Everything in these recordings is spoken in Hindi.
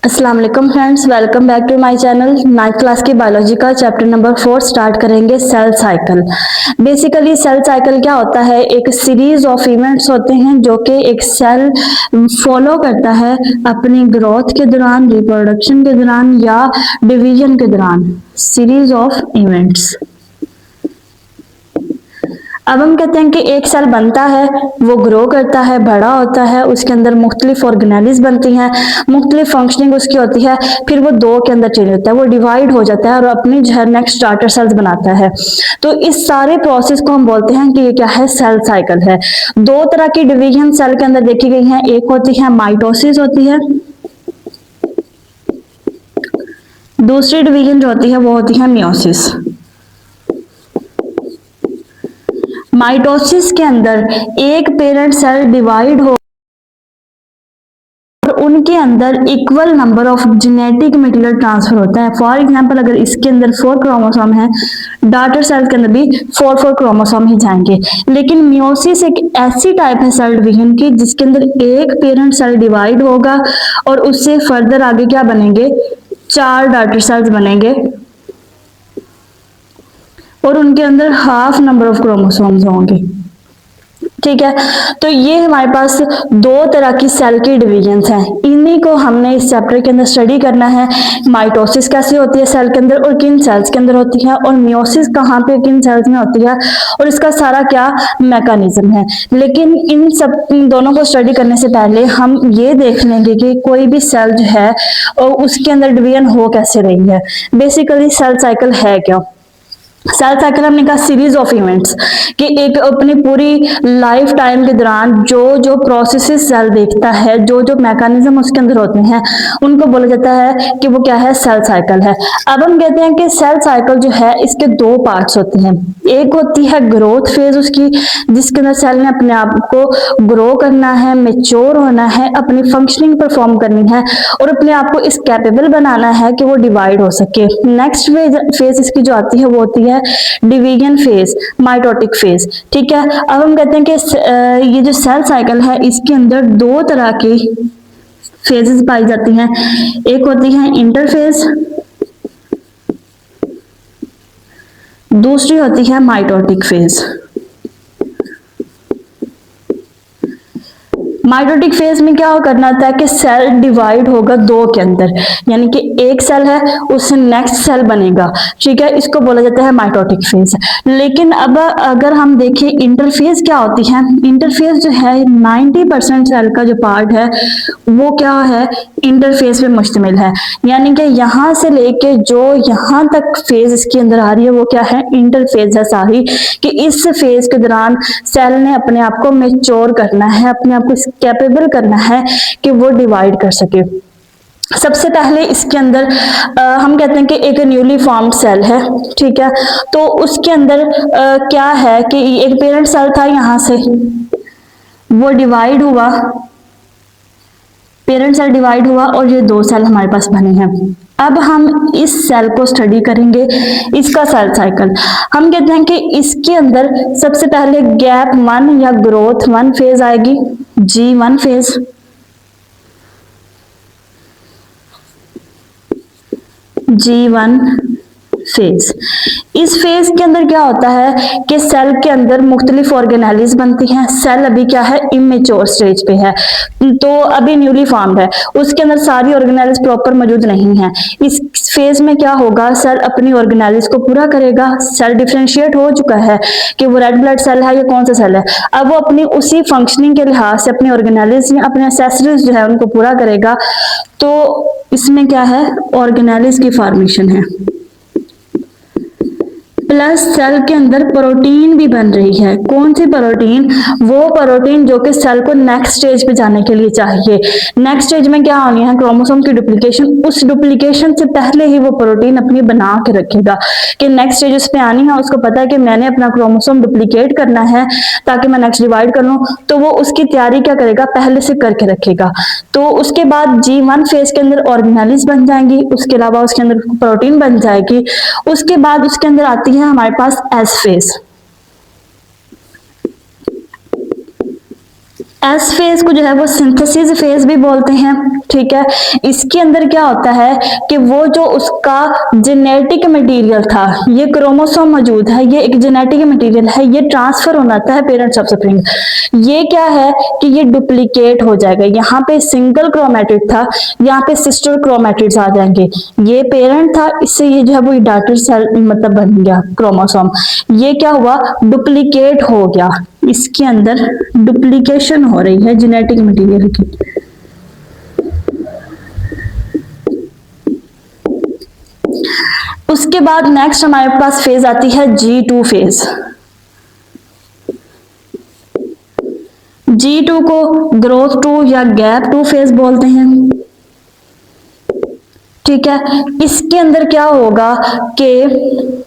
अस्सलाम वालेकुम friends, welcome back to my channel. 9th class की बायोलॉजी का चैप्टर नंबर 4 स्टार्ट करेंगे। Cell cycle. Basically cell cycle क्या होता है? एक सीरीज ऑफ इवेंट्स होते हैं जो कि एक सेल फॉलो करता है अपनी ग्रोथ के दौरान, रिप्रोडक्शन के दौरान या डिवीजन के दौरान। Series of events. अब हम कहते हैं कि एक सेल बनता है, वो ग्रो करता है, बड़ा होता है, उसके अंदर मुख्तलिफ ऑर्गेनेलिज बनती हैं, मुख्तलिफ फंक्शनिंग उसकी होती है, फिर वो दो के अंदर चेंज होता है, वो डिवाइड हो जाता है और अपनी जो है नेक्स्ट स्टार्टर सेल्स बनाता है। तो इस सारे प्रोसेस को हम बोलते हैं कि ये क्या है? सेल साइकिल है। दो तरह की डिवीजन सेल के अंदर देखी गई है। एक होती है माइटोसिस होती है, दूसरी डिवीजन जो होती है वो होती है मियोसिस। माइटोसिस के अंदर एक पेरेंट सेल डिवाइड हो और उनके अंदर equal number of genetic material transfer होता है। फॉर एग्जांपल, अगर इसके अंदर 4 क्रोमोसोम है, डॉटर सेल के अंदर भी 4 क्रोमोसोम ही जाएंगे। लेकिन मियोसिस एक ऐसी टाइप है सेल डिवीजन की जिसके अंदर एक पेरेंट सेल डिवाइड होगा और उससे फर्दर आगे क्या बनेंगे? 4 डॉटर सेल्स बनेंगे और उनके अंदर हाफ नंबर ऑफ क्रोमोसोम्स होंगे। ठीक है, तो ये हमारे पास दो तरह की सेल की डिवीजन्स हैं। इन्हीं को हमने इस चैप्टर के अंदर स्टडी करना है। माइटोसिस कैसे होती है सेल के अंदर और किन सेल्स के अंदर होती है, और मियोसिस कहाँ पे किन सेल्स में होती है, और इसका सारा क्या मैकेनिज्म है। लेकिन इन दोनों को स्टडी करने से पहले हम ये देख लेंगे कि कोई भी सेल जो है और उसके अंदर डिवीजन हो कैसे रही है। बेसिकली सेल साइकिल है क्या? सेल साइकिल हमने कहा सीरीज ऑफ इवेंट्स कि एक अपनी पूरी लाइफ टाइम के दौरान जो जो प्रोसेसेस सेल देखता है, जो जो मैकेनिज्म उसके अंदर होते हैं, उनको बोला जाता है कि वो क्या है? सेल साइकिल है। अब हम कहते हैं कि सेल साइकिल जो है इसके दो पार्ट्स होते हैं। एक होती है ग्रोथ फेज उसकी, जिसके अंदर सेल ने अपने आप को ग्रो करना है, मेच्योर होना है, अपनी फंक्शनिंग परफॉर्म करनी है और अपने आप को इस कैपेबल बनाना है कि वो डिवाइड हो सके। नेक्स्ट फेज इसकी जो आती है वो होती है डिवीजन फेज, माइटोटिक फेज। ठीक है, अब हम कहते हैं कि ये जो सेल साइकिल है इसके अंदर दो तरह की फेजेस पाई जाती हैं। एक होती है इंटरफेज, दूसरी होती है माइटोटिक फेज। माइटोटिक फेज में क्या करना होता है कि सेल डिवाइड होगा दो के अंदर, यानी कि एक सेल है उससे नेक्स्ट सेल बनेगा। ठीक है, इसको बोला जाता है माइटोटिक फेज। लेकिन अब अगर हम देखें इंटरफेज क्या होती है, इंटरफेज जो है 90% सेल का जो पार्ट है वो क्या है? इंटरफेज पे मुश्तमिल है। यानी कि यहां से लेके जो यहां तक फेज इसके अंदर आ रही है वो क्या है? इंटरफेज है सारी, कि इस फेज के दौरान सेल ने अपने आप को मेच्योर करना है, अपने आप को कैपेबल करना है कि वो डिवाइड कर सके। सबसे पहले इसके अंदर हम कहते हैं कि एक न्यूली फॉर्म्ड सेल है। ठीक है, तो उसके अंदर क्या है कि एक पेरेंट सेल था, यहां से वो डिवाइड हुआ, पेरेंट सेल डिवाइड हुआ और ये दो सेल हमारे पास बने हैं। अब हम इस सेल को स्टडी करेंगे, इसका सेल साइकिल। हम कहते हैं कि इसके अंदर सबसे पहले गैप 1 या ग्रोथ 1 फेज आएगी, G1 फेज। G1 phase. इस फेज के अंदर क्या होता है कि सेल के अंदर मुख्तलिफ ऑर्गेनेलिज बनती हैं। सेल अभी क्या है? इमेच्योर स्टेज पे है, तो अभी न्यूली फॉर्म्ड है, उसके अंदर सारी ऑर्गेनेलिज प्रॉपर मौजूद नहीं है। इस फेज में क्या होगा? सेल अपनी ऑर्गेनेलिज को पूरा करेगा। सेल डिफरेंशिएट हो चुका है कि वो रेड ब्लड सेल है या कौन सा सेल है। अब वो अपनी उसी फंक्शनिंग के लिहाज से अपनी ऑर्गेनेलिज या अपने एक्सेसरीज जो है उनको पूरा करेगा। तो इसमें क्या है? ऑर्गेनेलिज की फॉर्मेशन है, प्लस सेल के अंदर प्रोटीन भी बन रही है। कौन सी प्रोटीन? वो प्रोटीन जो कि सेल को नेक्स्ट स्टेज पे जाने के लिए चाहिए। नेक्स्ट स्टेज में क्या होनी है? क्रोमोसोम की डुप्लीकेशन। उस डुप्लीकेशन से पहले ही वो प्रोटीन अपनी बना के रखेगा कि नेक्स्ट स्टेज उस पे आनी है, उसको पता है कि मैंने अपना क्रोमोसोम डुप्लीकेट करना है ताकि मैं नेक्स्ट डिवाइड कर लूं, तो वो उसकी तैयारी क्या करेगा? पहले से करके रखेगा। तो उसके बाद G1 फेज के अंदर ऑर्गेनेलिज बन जाएंगी, उसके अलावा उसके अंदर प्रोटीन बन जाएगी। उसके बाद उसके अंदर आती है हमारे पास एस फेज। एस फेज को जो है वो सिंथेसिस फेज भी बोलते हैं। ठीक है, इसके अंदर क्या होता है कि वो जो उसका जेनेटिक मटेरियल था, ये क्रोमोसोम मौजूद है, ये एक जेनेटिक मटेरियल है, ये ट्रांसफर होना था है पेरेंट्स ऑफस्प्रिंग। ये क्या है कि ये डुप्लीकेट हो जाएगा। यहाँ पे सिंगल क्रोमेटिड था, यहाँ पे सिस्टर क्रोमेटिड्स आ जाएंगे। ये पेरेंट था, इससे ये जो है वो डॉटर सेल मतलब बन गया क्रोमोसोम। ये क्या हुआ, डुप्लीकेट हो गया, इसके अंदर डुप्लीकेशन हो रही है जेनेटिक मटेरियल की। उसके बाद नेक्स्ट हमारे पास फेज आती है G2 फेज। G2 को ग्रोथ 2 या गैप 2 फेज बोलते हैं। ठीक है, इसके अंदर क्या होगा कि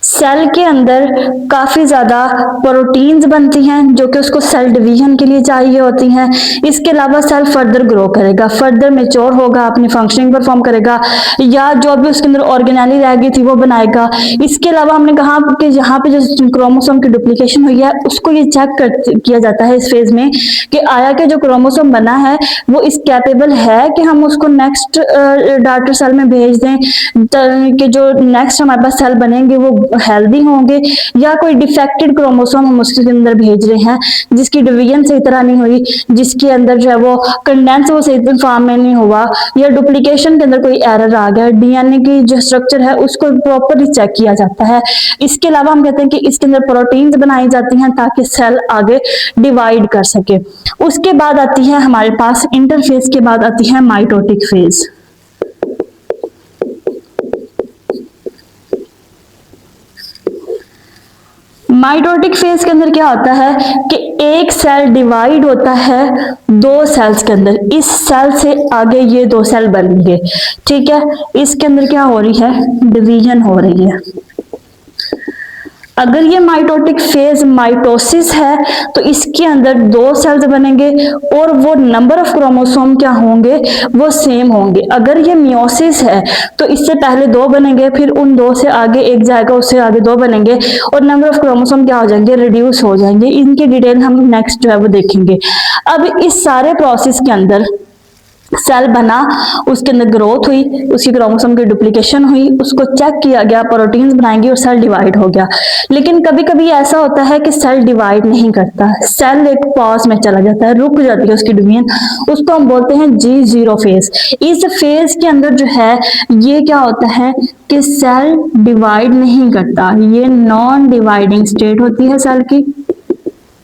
सेल के अंदर काफी ज्यादा प्रोटीन्स बनती हैं जो कि उसको सेल डिवीजन के लिए चाहिए होती हैं। इसके अलावा सेल फर्दर ग्रो करेगा, फर्दर मेच्योर होगा, अपनी फंक्शनिंग परफॉर्म करेगा, या जो भी उसके अंदर ऑर्गेनेली रह गई थी वो बनाएगा। इसके अलावा हमने कहा कि यहाँ पे जो क्रोमोसोम की डुप्लीकेशन हुई है उसको ये चेक किया जाता है इस फेज में कि आया कि जो क्रोमोसोम बना है वो इस कैपेबल है कि हम उसको नेक्स्ट डॉटर सेल में भेज दें, कि जो नेक्स्ट हमारे पास सेल बनेंगे वो हेल्दी होंगे, या कोई डिफेक्टेड क्रोमोसोम हम उसके अंदर भेज रहे हैं जिसकी डिवीजन सही तरह नहीं हुई, जिसके अंदर जो है वो कंडेंस वो सही फॉर्म में नहीं हुआ, या डुप्लीकेशन के अंदर कोई एरर आ गया, डीएनए की जो स्ट्रक्चर है उसको प्रॉपरली चेक किया जाता है। इसके अलावा हम कहते हैं कि इसके अंदर प्रोटीन्स बनाई जाती हैं ताकि सेल आगे डिवाइड कर सके। उसके बाद आती है हमारे पास इंटरफेज के बाद आती है माइटोटिक फेज। माइटोटिक फेज के अंदर क्या होता है कि एक सेल डिवाइड होता है दो सेल्स के अंदर, इस सेल से आगे ये दो सेल बनेंगे। ठीक है, इसके अंदर क्या हो रही है, डिवीजन हो रही है। अगर ये माइटोटिक फेज माइटोसिस है तो इसके अंदर दो सेल्स बनेंगे और वो नंबर ऑफ क्रोमोसोम क्या होंगे, वो सेम होंगे। अगर ये मियोसिस है तो इससे पहले दो बनेंगे, फिर उन दो से आगे एक जाएगा, उससे आगे दो बनेंगे और नंबर ऑफ क्रोमोसोम क्या हो जाएंगे, रिड्यूस हो जाएंगे। इनकी डिटेल हम नेक्स्ट जो है वो देखेंगे। अब इस सारे प्रोसेस के अंदर सेल बना, उसके अंदर ग्रोथ हुई, उसकी क्रोमोसोम की डुप्लीकेशन हुई, उसको चेक किया गया, प्रोटीन्स बनाएंगे और सेल डिवाइड हो गया। लेकिन कभी कभी ऐसा होता है कि सेल डिवाइड नहीं करता, सेल एक पॉज में चला जाता है, रुक जाती है उसकी डिवीजन, उसको हम बोलते हैं G0 फेज। इस फेज के अंदर जो है ये क्या होता है कि सेल डिवाइड नहीं करता, ये नॉन डिवाइडिंग स्टेट होती है सेल की।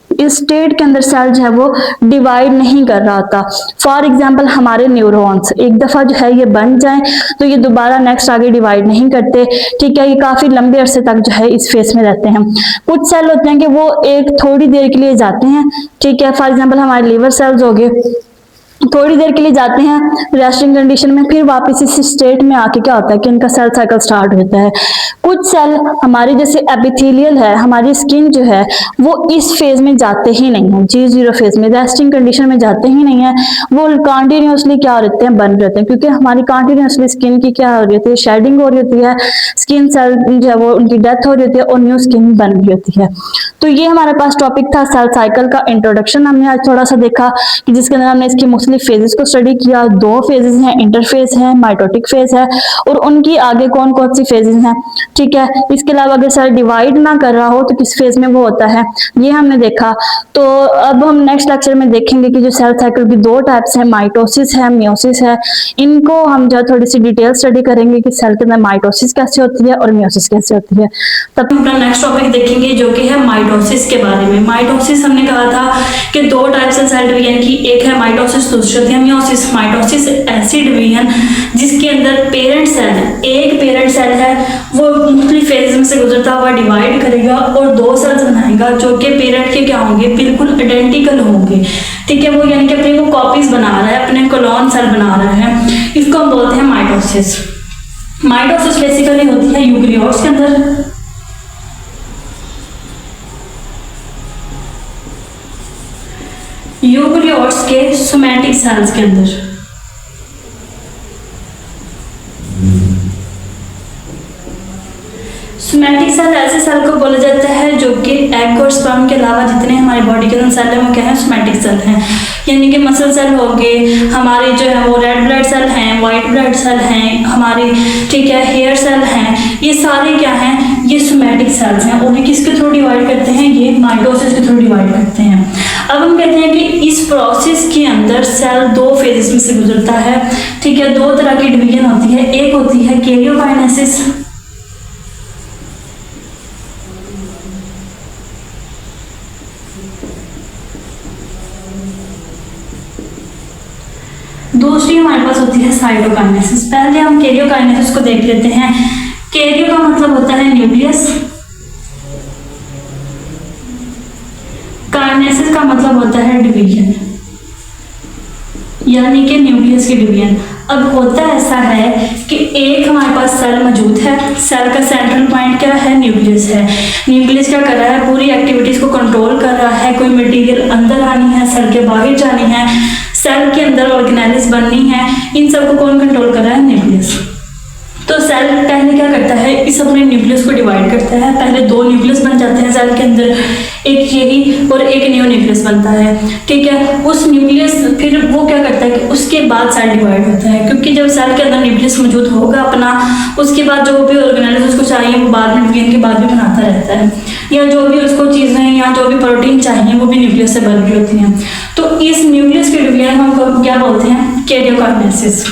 इस स्टेट के अंदर सेल जो है वो डिवाइड नहीं कर रहा था। फॉर एग्जाम्पल हमारे न्यूरॉन्स एक दफा जो है ये बन जाएं तो ये दोबारा नेक्स्ट आगे डिवाइड नहीं करते। ठीक है, ये काफी लंबे अरसे तक जो है इस फेज में रहते हैं। कुछ सेल होते हैं कि वो एक थोड़ी देर के लिए जाते हैं। ठीक है, फॉर एग्जाम्पल हमारे लीवर सेल्स हो गए, थोड़ी देर के लिए जाते हैं रेस्टिंग कंडीशन में, फिर वापस इस स्टेट में आके क्या होता है कि इनका सेल साइकिल स्टार्ट होता है। कुछ सेल हमारी जैसे एपिथेलियल है, हमारी स्किन जो है वो इस फेज में जाते ही नहीं है, G0 फेज में रेस्टिंग कंडीशन में जाते ही नहीं है, वो कंटिन्यूसली क्या रहते हैं, बन रहते हैं, क्योंकि हमारी कंटिन्यूसली स्किन की क्या हो रही होती है, शेडिंग हो रही होती है, स्किन सेल जो है वो उनकी डेथ हो रही होती है और न्यू स्किन बन रही होती है। तो ये हमारे पास टॉपिक था सेल साइकिल का इंट्रोडक्शन। हमने आज थोड़ा सा देखा कि जिसके अंदर हमने इसकी मुख्तलिफ फेजेस को स्टडी किया। दो फेजेस हैं, इंटरफेज है, माइटोटिक फेज है, और उनकी आगे कौन कौन सी फेजेस हैं। ठीक है, इसके अलावा अगर सेल डिवाइड ना कर रहा हो तो किस फेज में वो होता है, ये हमने देखा। तो अब हम नेक्स्ट लेक्चर में देखेंगे कि जो सेल साइकिल की दो टाइप्स है, माइटोसिस है, मियोसिस है, इनको हम जो थोड़ी सी डिटेल स्टडी करेंगे कि सेल के अंदर माइटोसिस कैसे होती है और मियोसिस कैसे होती है। तब हम अपना नेक्स्ट टॉपिक देखेंगे जो कि है माइटोसिस के बारे में। माइटोसिस हमने कहा था कि दो टाइप्स है सेल डिवीजन की, एक है माइटोसिस, दूसरी है मियोसिस। माइटोसिस ऐसी डिवीजन जिसके अंदर पेरेंट सेल है, एक पेरेंट सेल है, वो मुख्तलिफ फेज में से गुजरता हुआ डिवाइड करेगा और दो सेल्स बनाएगा जो कि पेरेंट के क्या होंगे, बिल्कुल आइडेंटिकल होंगे। ठीक है, वो यानी कि अपने वो कॉपीज बना रहा है, अपने क्लोन सेल बना रहा है, इसको हम बोलते हैं माइटोसिस। माइटोसिस बेसिकली होती है यूकेरियोट्स के अंदर। यूकेरियोट्स के सोमैटिक सेल्स के अंदर। सोमैटिक सेल ऐसे सेल को बोला जाता है जो कि एग और स्पर्म के अलावा जितने हमारी बॉडी के अंदर सेल हैं वो क्या है, सोमैटिक सेल हैं। यानी कि मसल सेल हो गए, हमारे जो है वो रेड ब्लड सेल हैं, वाइट ब्लड सेल हैं, हमारी ठीक है हेयर सेल हैं, ये सारे क्या हैं, ये सोमैटिक सेल्स हैं। और ये किसके थ्रू डिवाइड करते हैं, ये माइटोसिस के थ्रू डिवाइड करते हैं। अब हम कहते हैं कि इस प्रोसेस के अंदर सेल दो फेजेस में से गुजरता है, ठीक है। दो तरह की डिवीजन होती है, एक होती है कैरियोकाइनेसिस, दूसरी हमारे पास होती है साइटोकाइनेसिस। पहले हम कैरियोकाइनेसिस को देख लेते हैं। कैरियो का मतलब होता है न्यूक्लियस, काइनेसिस का मतलब होता है डिवीजन, यानी कि न्यूक्लियस की डिवीजन। अब होता ऐसा है कि एक हमारे पास सेल मौजूद है, सेल का सेंट्रल पॉइंट क्या है, न्यूक्लियस है। न्यूक्लियस क्या कर रहा है, पूरी एक्टिविटीज को कंट्रोल कर रहा है। कोई मटेरियल अंदर आनी है, सेल के बाहर जानी है, सेल के अंदर ऑर्गेनेल्स बननी है, इन सबको कौन कंट्रोल कर रहा है, न्यूक्लियस। तो सेल पहले क्या करता है, इस अपने न्यूक्लियस को डिवाइड करता है। पहले दो न्यूक्लियस बन जाते हैं सेल के अंदर, एक यही और एक न्यू न्यूक्लियस बनता है, ठीक है। उस न्यूक्लियस फिर वो क्या करता है कि उसके बाद सेल डिवाइड होता है, क्योंकि जब सेल के अंदर न्यूक्लियस मौजूद होगा अपना, उसके बाद जो भी ऑर्गेनेल्स उसको चाहिए वो बाद में डिवीजन के बाद भी बनाता रहता है, या जो भी उसको चीज़ें या जो भी प्रोटीन चाहिए वो भी न्यूक्लियस से बन रही होती हैं। तो इस न्यूक्लियस के डिवीजन हम क्या बोलते हैं, कैरियोकाइनेसिस।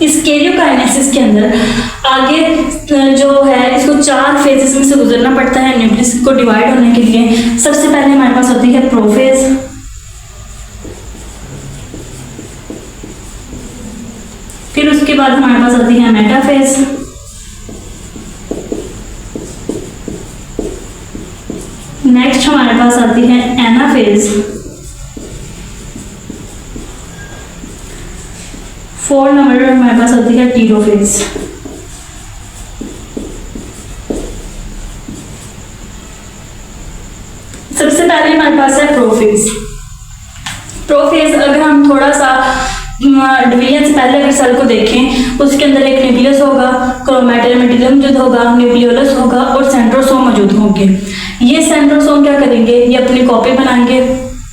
इस कैरियोकाइनेसिस के अंदर आगे जो है इसको 4 फेजेस में से गुजरना पड़ता है न्यूक्लियस को डिवाइड होने के लिए। सबसे पहले हमारे पास होती है प्रोफेज, फिर उसके बाद हमारे पास आती है मेटाफेज, नेक्स्ट हमारे पास आती है एनाफेज, 4 नंबर पर हमारे पास आती है टीलोफेज। सबसे पहले हमारे पास है प्रोफेज। प्रोफेज अगर हम थोड़ा सा डिवीजन से पहले अगर सेल को देखें, उसके अंदर एक न्यूक्लियस होगा, क्रोमैटिन मटेरियल मौजूद होगा, न्यूक्लियोलस होगा और सेंट्रोसोम मौजूद होंगे। ये सेंट्रोसोम क्या करेंगे, ये अपनी कॉपी बनाएंगे,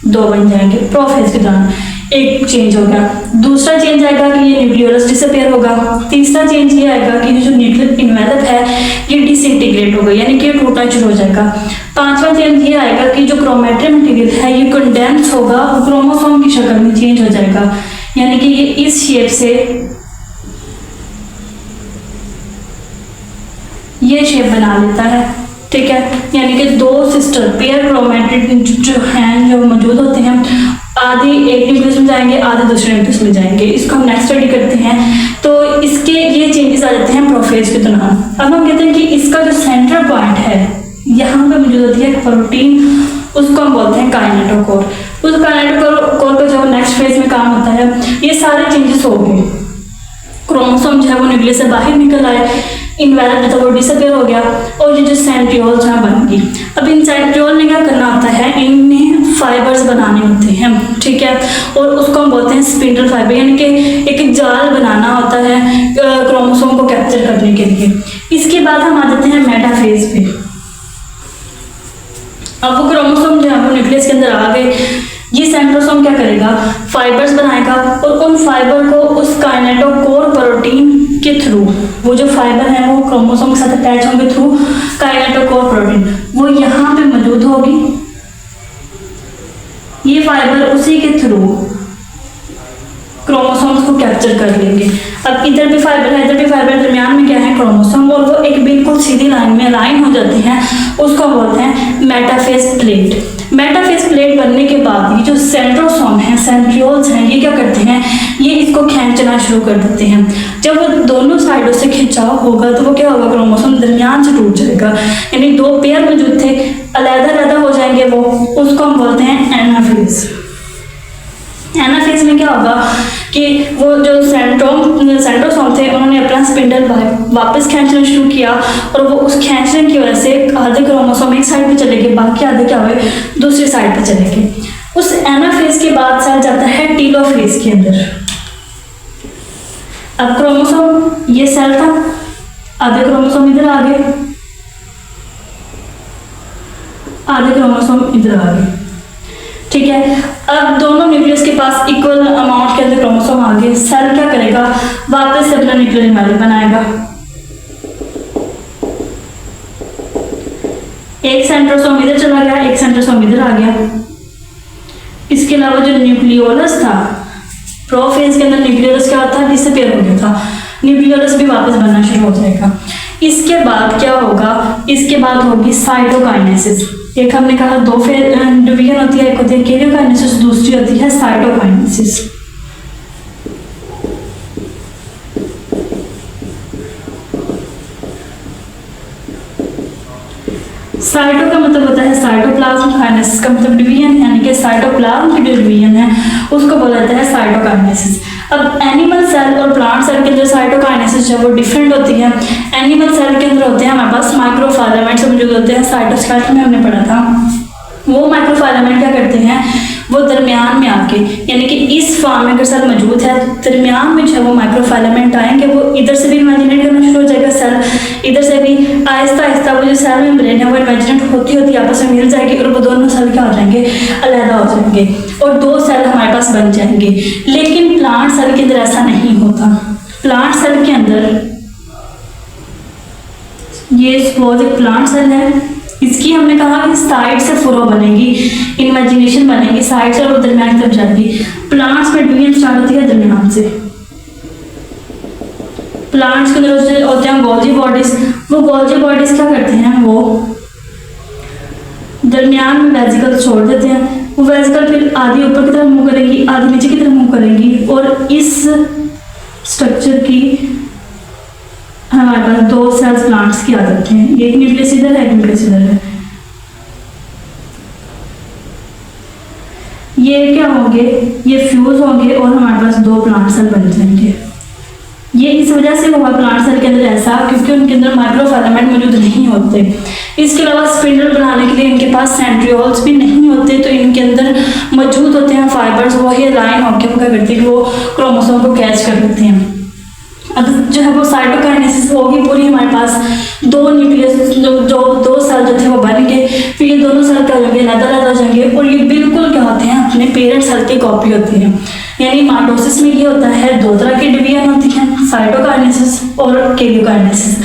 2 बन जाएंगे। प्रोफेज के दौरान एक चेंज होगा, दूसरा चेंज आएगा कि ये न्यूक्लियोलस डिसअपीयर होगा, तीसरा चेंज ये आएगा कि जो न्यूक्लियर इन्वेलप है ये डिसइंटीग्रेट होगा, यानी कि ये टूटना शुरू हो जाएगा। पांचवा चेंज ये आएगा कि जो क्रोमैटिन मटेरियल है ये कंडेंस होगा और क्रोमोसोम की शक्ल में चेंज हो जाएगा, यानी कि ये इस शेप से ये शेप बना लेता है, ठीक है। यानी कि 2 सिस्टर पेयर क्रोमैटिन जो हैं जो मौजूद होते हैं, आधे एक न्यूक्लियस में जाएंगे, आधे दूसरे न्यूक्लियस में जाएंगे। इसको हम नेक्स्ट स्टडी करते हैं। तो इसके ये चेंजेस आ जाते हैं प्रोफेज के दौरान। अब हम कहते हैं कि इसका जो सेंटर पॉइंट है यहाँ पे मौजूद होती है प्रोटीन, उसको हम बोलते हैं काइनेटोकोर। उस काइनेटोकोर का जो नेक्स्ट फेज में काम होता है, ये सारे चेंजेस हो गए। क्रोमोसोम जो है वो न्यूक्लियस से बाहर निकल आए, इन्वेलप जो था वो डिसअपीयर हो गया और ये जो सेंट्रियोल्स हैं बन गई। अब इन सेंट्रियोल ने क्या करना होता है, इनमें फाइबर्स बनाने होते हैं, ठीक है। और उसको हम बोलते हैं स्पिंडल फाइबर, यानी कि एक जाल बनाना होता है क्रोमोसोम को कैप्चर करने के लिए। इसके बाद हम आ जाते हैं मेटाफेज पे। अब वो क्रोमोसोम जो है वो न्यूक्लियस के अंदर आ गए, ये सेंट्रोसोम क्या करेगा, फाइबर्स बनाएगा और उन फाइबर को उस काइनेटोकोर प्रोटीन के थ्रू, वो जो फाइबर है वो क्रोमोसोम के साथ अटैच होंगे थ्रू काइनेटोकोर प्रोटीन, वो यहाँ पे मौजूद होगी। ये फाइबर उसी के थ्रू क्रोमोसोम्स को कैप्चर कर लेंगे। अब इधर भी फाइबर है, इधर भी फाइबर, दरमियान में क्या है, क्रोमोसोम, और वो एक बिल्कुल सीधी लाइन में अलाइन हो जाती हैं, उसको बोलते हैं मेटाफेज प्लेट। मेटाफेज प्लेट बनने के बाद ये जो सेंट्रोसोम है, सेंट्रियोल्स हैं, ये क्या करते हैं, ये इसको खींचना शुरू कर देते हैं। जब वो दोनों साइडों से खिंचाव होगा तो वो क्या होगा, क्रोमोसोम दरमियान से टूट जाएगा, यानी 2 पेयर मौजूद थे अलग-अलग हो जाएंगे वो, उसको हम बोलते हैं एनाफेज। एनाफेज में क्या होगा कि वो जो सेंट्रोसोम थे उन्होंने अपना स्पिंडल वापस खींचना शुरू किया और वो उस खींचने की वजह से आधे क्रोमोसोम एक साइड पे चले गए, बाकी आधे क्या हुए, दूसरी साइड पे चले गए। उस एनाफेज के बाद सेल जाता है टीलोफेज के अंदर। अब क्रोमोसोम ये सेल था, आधे क्रोमोसोम इधर आ गए, आधे क्रोमोसोम इधर आ गए। ठीक है, अब दोनों न्यूक्लियस के पास इक्वल अमाउंट के अंदर क्रोमोसोम आ गए। सेल क्या करेगा, वापस से अपना न्यूक्लियर इनवेलिड बनाएगा। एक सेंट्रोसोम इधर चला गया, एक सेंट्रोसोम इधर आ गया। इसके अलावा जो न्यूक्लियोलस था, प्रोफेज के अंदर न्यूक्लियोलस क्या था, डिसअपीयर हो गया था, न्यूक्लियोलस भी वापस बनना शुरू हो जाएगा। इसके बाद क्या होगा, इसके बाद होगी साइटोकाइनेसिस। एक हमने कहा दो डिवीजन होती है, एक होती है कैरियोकाइनेसिस, दूसरी होती है साइटोकाइनेसिस। साइटो का मतलब होता है साइटोप्लाज्म, काइनेसिस का मतलब डिवीजन, यानी कि साइटोप्लाज्म की जो डिवीजन है उसको बोला जाता है साइटोकाइनेसिस। अब एनिमल सेल और प्लांट सेल के अंदर साइटोकाइनेसिस जो वो डिफरेंट होती है। एनिमल सेल के अंदर होते हैं हमारे पास माइक्रोफिलामेंट्स मौजूद होते हैं, साइटोस्केलेटन में हमने पढ़ा था। वो माइक्रोफिलामेंट क्या करते हैं, वो दरमियान में आके, यानी कि इस फॉर्म में अगर सेल मौजूद है दरमियान में जो है वो माइक्रोफिलामेंट आएंगे, वो इधर से भी इमेजिनेट करना शुरू हो जाएगा सेल, इधर से भी आहिस्ता आहिस्ता वो जो सेल मेम्ब्रेन है वो इमेजिनेट होती होती आपस में मिल जाएगी और वो दोनों सेल क्या हो जाएंगे, अलग हो जाएंगे और दो सेल हमारे पास बन जाएंगे। लेकिन प्लांट सेल के अंदर ऐसा नहीं होता। प्लांट सेल के अंदर ये सपोज एक प्लांट सेल है, इसकी हमने कहा कि साइड से फुरो बनेगी, इमेजिनेशन बनेगी साइड से और दरमियान तक जाएगी। प्लांट्स में डिवीजन स्टार्ट होती है दरमियान से। प्लांट्स के अंदर होते हैं गोल्जी बॉडीज। वो गोल्जी बॉडीज क्या करते हैं, वो दरमियान में वेसिकल छोड़ देते हैं। वो वेसिकल फिर आधी ऊपर की तरफ मूव करेंगी, आधी नीचे की तरफ मूव करेंगी और इस स्ट्रक्चर की हमारे पास दो सेल्स प्लांट्स की आ जाते हैं, एक न्यूक्लियस इधर है, एक न्यूक्लियस इधर है। ये क्या होंगे, ये फ्यूज होंगे और हमारे पास दो प्लांट सेल बन जाएंगे। ये इस वजह से हुआ प्लांट सेल के अंदर ऐसा, क्योंकि उनके अंदर माइक्रोफिलामेंट मौजूद नहीं होते। इसके अलावा स्पिंडल बनाने के लिए इनके पास सेंट्रियोल्स भी नहीं होते, तो इनके अंदर मौजूद होते हैं फाइबर्स, वही लाइन होकर वो क्या करते हैं कि वो क्रोमोसोम को कैच कर लेते हैं। अब जो है वो साइटोकाइनेसिस होगी पूरी, हमारे पास दो न्यूक्लियस जो दो सेल जो थे वो बन गए, फिर ये दोनों सेल क्या हो जाएंगे, अलग हो जाएंगे और ये बिल्कुल क्या होते हैं, अपने पेरेंट सेल की कॉपी होती है। यानी माइटोसिस में ये होता है, दो तरह की डिवीजन होती है, साइटोकाइनेसिस और कैरियोकाइनेसिस।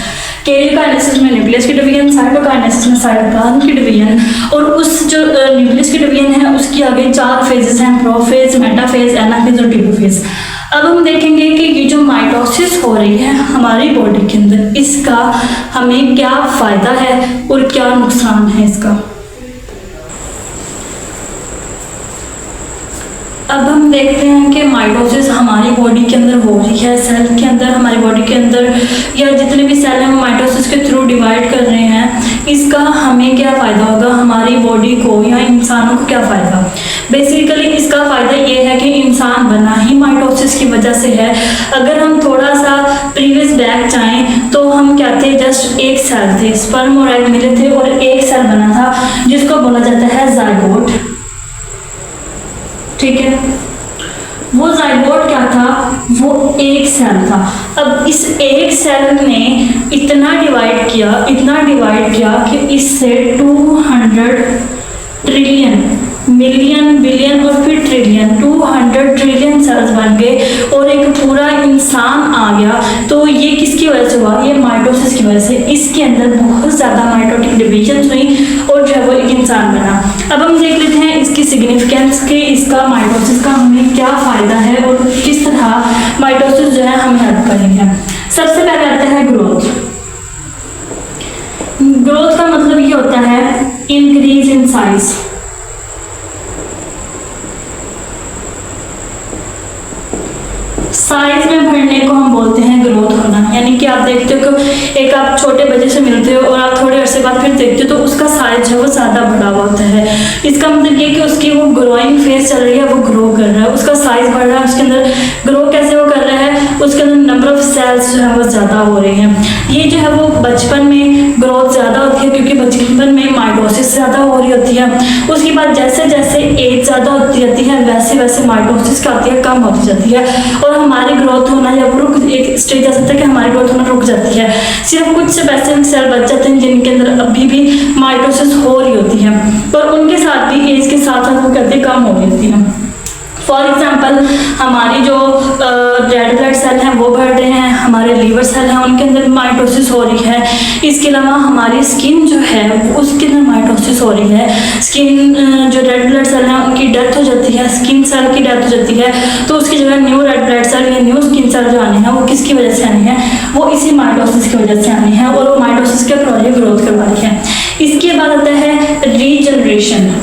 कैरियोकाइनेसिस में न्यूक्लियस की डिवीजन, साइटोकाइनेसिस में साइटोप्लाज्म की डिवीजन। और उस जो न्यूक्लियस की डिवीजन है उसकी आगे चार फेजेस हैं, प्रोफेज, मेटाफेज, एनाफेज और टेलोफेज। अब हम देखेंगे कि ये जो माइटोसिस हो रही है हमारी बॉडी के अंदर, इसका हमें क्या फायदा है और क्या नुकसान है इसका। अब हम देखते हैं कि माइटोसिस हमारी बॉडी के अंदर हो रही है, सेल के अंदर, हमारी बॉडी के अंदर या जितने भी सेल हैं वो माइटोसिस के थ्रू डिवाइड कर रहे हैं। इसका हमें क्या फ़ायदा होगा, हमारी बॉडी को या इंसानों को क्या फ़ायदा। बेसिकली इसका फ़ायदा ये है कि इंसान बना ही माइटोसिस की वजह से है। अगर हम थोड़ा सा प्रीवियस बैक जाएं तो हम क्या थे, जस्ट एक सेल थे, स्पर्म और एग मिले थे और एक सेल बना था जिसको बोला जाता है जाइगोट। ठीक है, वो जाइगोट क्या था, वो एक सेल था। अब इस एक सेल ने इतना डिवाइड किया कि इससे 200 ट्रिलियन, मिलियन, बिलियन और फिर ट्रिलियन, 200 ट्रिलियन सेल्स बन गए और एक पूरा इंसान आ गया। तो ये किसकी वजह से हुआ, ये माइटोसिस की वजह से। इसके अंदर बहुत ज़्यादा माइटोटिक डिवीजन हुई और जो है वो एक इंसान बना। अब हम देख लेते हैं इसकी सिग्निफिकेंस के, इसका माइटोसिस का हमें क्या फ़ायदा है और किस तरह माइटोसिस जो है हमें हेल्प करेंगे। सबसे पहले आता है ग्रोथ। ग्रोथ का मतलब ये होता है इंक्रीज इन साइज। साइज में बढ़ने को हम बोलते हैं ग्रोथ होना। यानी कि आप देखते हो कि एक आप छोटे बच्चे से मिलते हो और आप थोड़े अरसे बाद फिर देखते हो तो उसका साइज है वो ज़्यादा बड़ा हुआ होता है। इसका मतलब ये कि उसकी वो ग्रोइंग फेज चल रही है, वो ग्रो कर रहा है, उसका साइज बढ़ रहा है, उसके अंदर ग्रो कैसे वो कर रहा है, उसके अंदर नंबर ऑफ सेल्स जो है वो ज़्यादा हो रहे हैं। ये जो है वो बचपन में ग्रोथ ज़्यादा होती है क्योंकि बचपन में माइटोसिस ज़्यादा हो रही होती है। उसके बाद जैसे जैसे एज ज़्यादा होती जाती है वैसे वैसे माइटोसिस क्या होती है, कम होती जाती है और हमारी ग्रोथ होना या रुक, एक स्टेज आ सकता है कि हमारी ग्रोथ होना रुक जाती है। सिर्फ कुछ से वैसे सेल बच जाते हैं जिनके अंदर अभी भी माइटोसिस हो रही होती है, पर उनके साथ भी एज के साथ साथ वो कहते हैं कम हो रही होती है। फॉर एग्जाम्पल हमारी जो रेड ब्लड सेल हैं वो बढ़ रहे हैं, हमारे लीवर सेल हैं उनके अंदर माइटोसिस हो रही है। इसके अलावा हमारी स्किन जो है उसके अंदर माइटोसिस हो रही है। स्किन जो रेड ब्लड सेल हैं उनकी डेथ हो जाती है, स्किन सेल की डेथ हो जाती है, तो उसकी जगह न्यू रेड ब्लड सेल या न्यू स्किन सेल जो आने हैं वो किसकी वजह से आनी है, वो इसी माइटोसिस की वजह से आनी है और वो माइटोसिस के थ्रू ग्रोथ करवा रही है। इसके बाद आता है रीजनरेशन।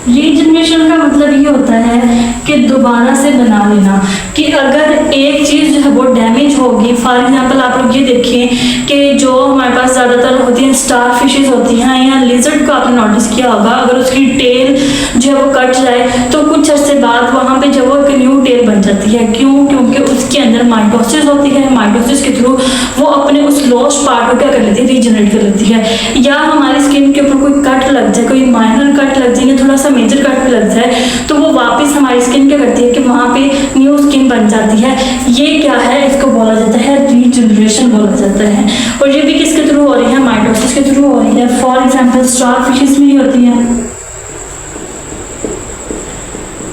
रीजनरेशन का मतलब ये होता है कि दोबारा से बना लेना, कि अगर एक चीज़ जो है वो डैमेज होगी, फॉर एग्जांपल आप लोग ये देखिए कि जो हमारे पास ज़्यादातर होती हैं स्टार फिशेस होती हैं या लिजर्ड को आपने नोटिस किया होगा, अगर उसकी टेल जो है वो कट जाए तो कुछ अर्से बाद वहाँ पे जब वो एक न्यू टेल बन जाती है। क्यों? क्योंकि उसके अंदर माइटोसिस होती है, माइटोसिस के थ्रू वो अपने उस लॉस्ट पार्ट को क्या कर लेती है, रीजनरेट कर लेती है। या हमारी स्किन के ऊपर कोई कट लग जाए, कोई माइनर कट लग जाए या थोड़ा सा मेजर कट भी लग जाए तो वो वापस हमारी स्किन क्या करती है कि वहाँ पे न्यू स्किन बन जाती है। ये क्या है, इसको बोला जाता है रीजनरेशन बोला जाता है। और ये भी किसके थ्रू हो रही है, माइटोसिस के थ्रू हो रही है। फॉर एग्जाम्पल स्टार फिशेस में ही होती है,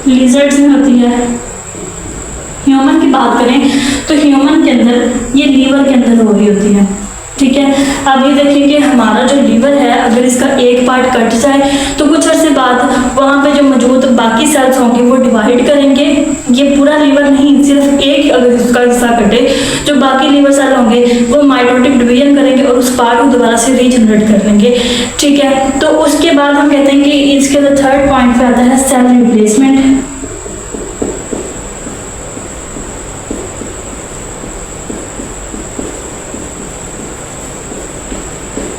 लिजर्ड्स में होती है। ह्यूमन की बात करें तो ह्यूमन के अंदर ये लीवर के अंदर हो रही होती है, ठीक है। अब ये देखिए कि हमारा जो लीवर है अगर इसका एक पार्ट कट जाए तो कुछ अर्से बाद वहाँ पे जो मौजूद बाकी सेल्स होंगे वो डिवाइड करेंगे। ये पूरा लीवर नहीं, सिर्फ एक अगर इसका हिस्सा कटे, जो बाकी लीवर सेल होंगे वो माइटोटिक डिवीजन करेंगे और उस पार्ट को दोबारा से रीजनरेट कर लेंगे, ठीक है। तो उसके बाद हम कहते हैं कि इसके अंदर थर्ड पॉइंट पे आता है सेल रिप्लेसमेंट।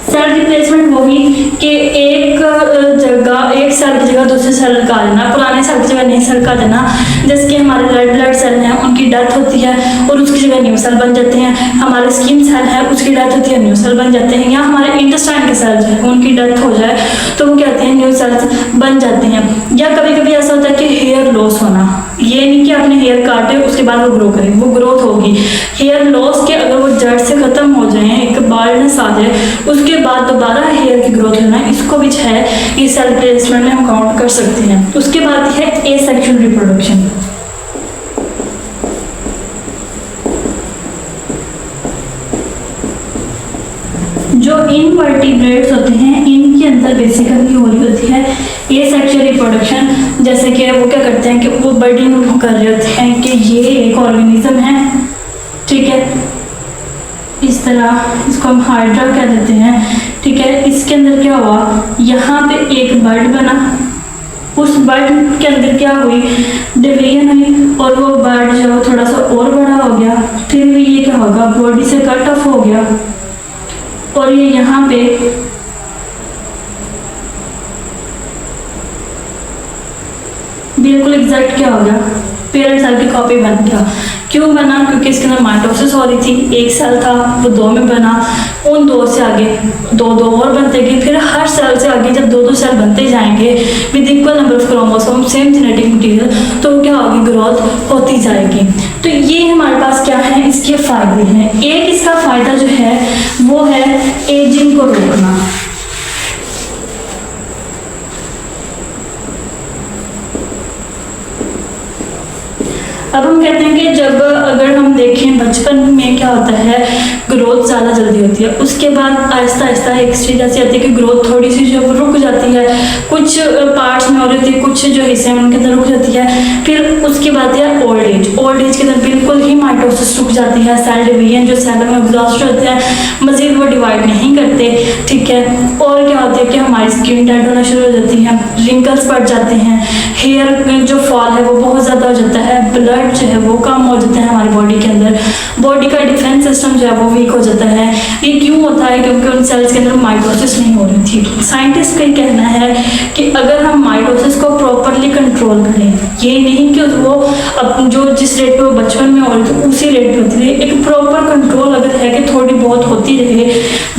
सेल रिप्लेसमेंट होगी कि एक सेल की जगह दूसरे सेल का आ जाना, पुराने सेल की जगह नए सेल का आ जाना। जैसे कि हमारे रेड ब्लड सेल हैं उनकी डेथ होती है और उसकी जगह न्यू सेल बन जाते हैं। हमारे स्किन सेल है उसकी डेथ होती है, न्यू सेल बन जाते हैं। या हमारे इंटेस्टाइन के सेल्स हैं उनकी डेथ हो जाए तो वो कहते हैं न्यू सेल्स बन जाते हैं। या कभी कभी ऐसा होता है कि हेयर लॉस होना, ये नहीं कि आपने हेयर काटे उसके बाद वो ग्रो करे, वो ग्रोथ होगी। हेयर लॉस के अगर वो जड़ से खत्म हो जाए, एक बाल्डनेस आ जाए, उसके बाद दोबारा हेयर की ग्रोथ होना, इसको भी है ये सेल रिप्लेसमेंट में हम काउंट कर सकते हैं। उसके बाद है एसेक्सुअल रिप्रोडक्शन। जो इनवर्टिब्रेट्स होते हैं इनके अंदर बेसिकली हो रही होती है एसेक्सुअल रिप्रोडक्शन। जैसे कि वो क्या करते हैं कि वो बर्डिंग कर रहे होते हैं कि ये एक ऑर्गेनिज्म है, ठीक है, इस तरह इसको हम हाइड्रा कह देते हैं, ठीक है। इसके अंदर क्या हुआ, यहाँ पे एक बर्ड बना, उस बर्ड के अंदर क्या हुई, डिवीजन हुई और वो बर्ड जो है थोड़ा सा और बड़ा हो गया। फिर भी ये क्या होगा, बॉडी से कट ऑफ हो गया और ये यहाँ पे बिल्कुल एग्जैक्ट क्या हो गया, पेरेंट सेल की कॉपी बन गया। क्यों बना? क्योंकि इसके अंदर माइटोसिस हो रही थी, एक सेल था वो दो में बना, उन दो से आगे दो दो और बनते गए, फिर हर सेल से आगे जब दो दो सेल बनते जाएंगे with equal number of chromosome, same genetic material, तो क्या होगी, ग्रोथ होती जाएगी। तो ये हमारे पास क्या है, इसके फायदे हैं। एक इसका फायदा जो है वो है एजिंग को रोकना। अब हम कहते हैं कि जब अगर हम देखें बचपन में क्या होता है, ग्रोथ ज़्यादा जल्दी होती है, उसके बाद आहिस्ता आहिस्ता एक स्टेज ऐसी आती है कि ग्रोथ थोड़ी सी जो रुक जाती है, कुछ पार्ट्स में हो रही थी, कुछ जो हिस्से हैं उनके अंदर रुक जाती है। फिर उसके बाद है ओल्ड एज। ओल्ड एज के अंदर बिल्कुल ही माइटोसिस रुक जाती है, सेल डिवीजन जो सेल में एग्जॉस्ट होते हैं मजीद वो डिवाइड नहीं करते, ठीक है। और क्या होता है कि हमारी स्किन डेड होना शुरू हो जाती है, रिंकल्स पड़ जाते हैं, हेयर जो फॉल है वो बहुत ज़्यादा हो जाता है, ब्लड जो है वो कम हो जाता है हमारी बॉडी के अंदर, बॉडी का डिफेंस सिस्टम जो है वो वीक हो जाता है। ये क्यों होता है? क्योंकि उन सेल्स के अंदर माइटोसिस नहीं हो रही थी। साइंटिस्ट का कहना है कि अगर हम माइटोसिस को प्रॉपरली कंट्रोल करें, ये नहीं कि वो अब जो जिस रेट पे वो बचपन में हो रही थी उसी रेट पे होती रही, एक प्रॉपर कंट्रोल अगर है कि थोड़ी बहुत होती रहे,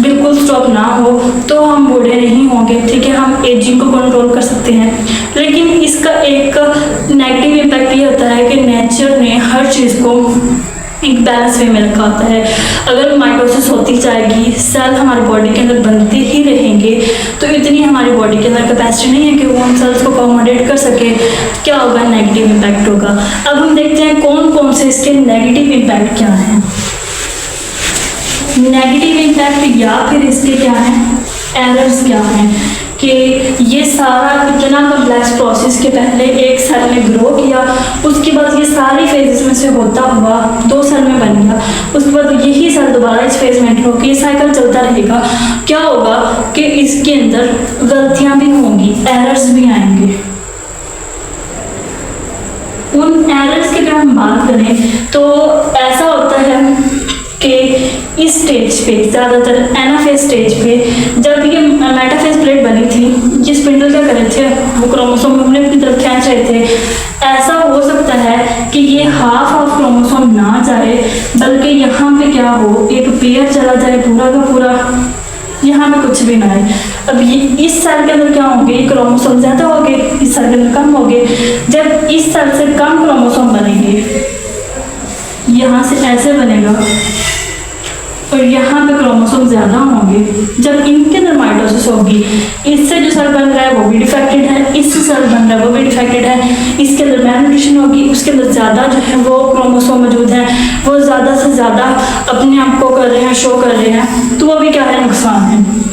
बिल्कुल स्टॉप ना हो, तो हम बूढ़े नहीं होंगे। ठीक है, हम एजिंग को कंट्रोल कर सकते हैं। लेकिन इसका एक नेगेटिव इम्पैक्ट ये होता है कि नेचर ने हर चीज़ को एक बैलेंस वे में रखा होता है। अगर माइटोसिस होती जाएगी, सेल हमारी बॉडी के अंदर बनते ही रहेंगे, तो इतनी हमारी बॉडी के अंदर कैपेसिटी नहीं है कि वो उन सेल्स को अकोमोडेट कर सके। क्या होगा? नेगेटिव इम्पैक्ट होगा। अब हम देखते हैं कौन कौन से इसके नेगेटिव इम्पैक्ट क्या हैं। नेगेटिव इम्पैक्ट या फिर इसके क्या हैं, एरर्स क्या हैं, कि ये सारा इतना कम्प्लेक्स प्रोसेस के पहले एक सेल में ग्रो किया, उसके बाद ये सारी फेजेस में से होता हुआ 2 सेल में बन गया, उसके बाद यही सेल दोबारा इस फेज में एंटर होकर ये साइकिल चलता रहेगा। क्या होगा कि इसके अंदर गलतियां भी होंगी, एरर्स भी आएंगे। उन एरर्स की अगर हम बात करें तो ऐसा होता है कि इस स्टेज पे ज़्यादातर एनाफेज स्टेज पे जब ये मेटाफेज प्लेट बनी थी, ये स्पिंडल क्या कर रहे थे, वो क्रोमोसोम अपने अपनी तरफ खींच रहे थे। ऐसा हो सकता है कि ये हाफ क्रोमोसोम ना जाए, बल्कि यहाँ पे क्या हो, एक पेयर चला जाए पूरा का पूरा, यहाँ पे कुछ भी ना आए। अब ये इस सेल के अंदर क्या होंगे, क्रोमोसोम ज़्यादा हो गए, इस सेल के अंदर कम हो गए। जब इस सेल से कम क्रोमोसोम बनेंगे, यहाँ से ऐसे बनेगा और यहाँ पे क्रोमोसोम ज्यादा होंगे। जब इनके अंदर माइटोसिस होगी, इससे जो सेल बन रहा है वो भी डिफेक्टेड है, इससे सेल बन रहा है वो भी डिफेक्टेड है, इसके अंदर मैलन्यूट्रिशन होगी, उसके अंदर ज्यादा जो है वो क्रोमोसोम मौजूद है, वो ज्यादा से ज्यादा अपने आप को कर रहे हैं, शो कर रहे हैं, तो वो भी क्या है, नुकसान है।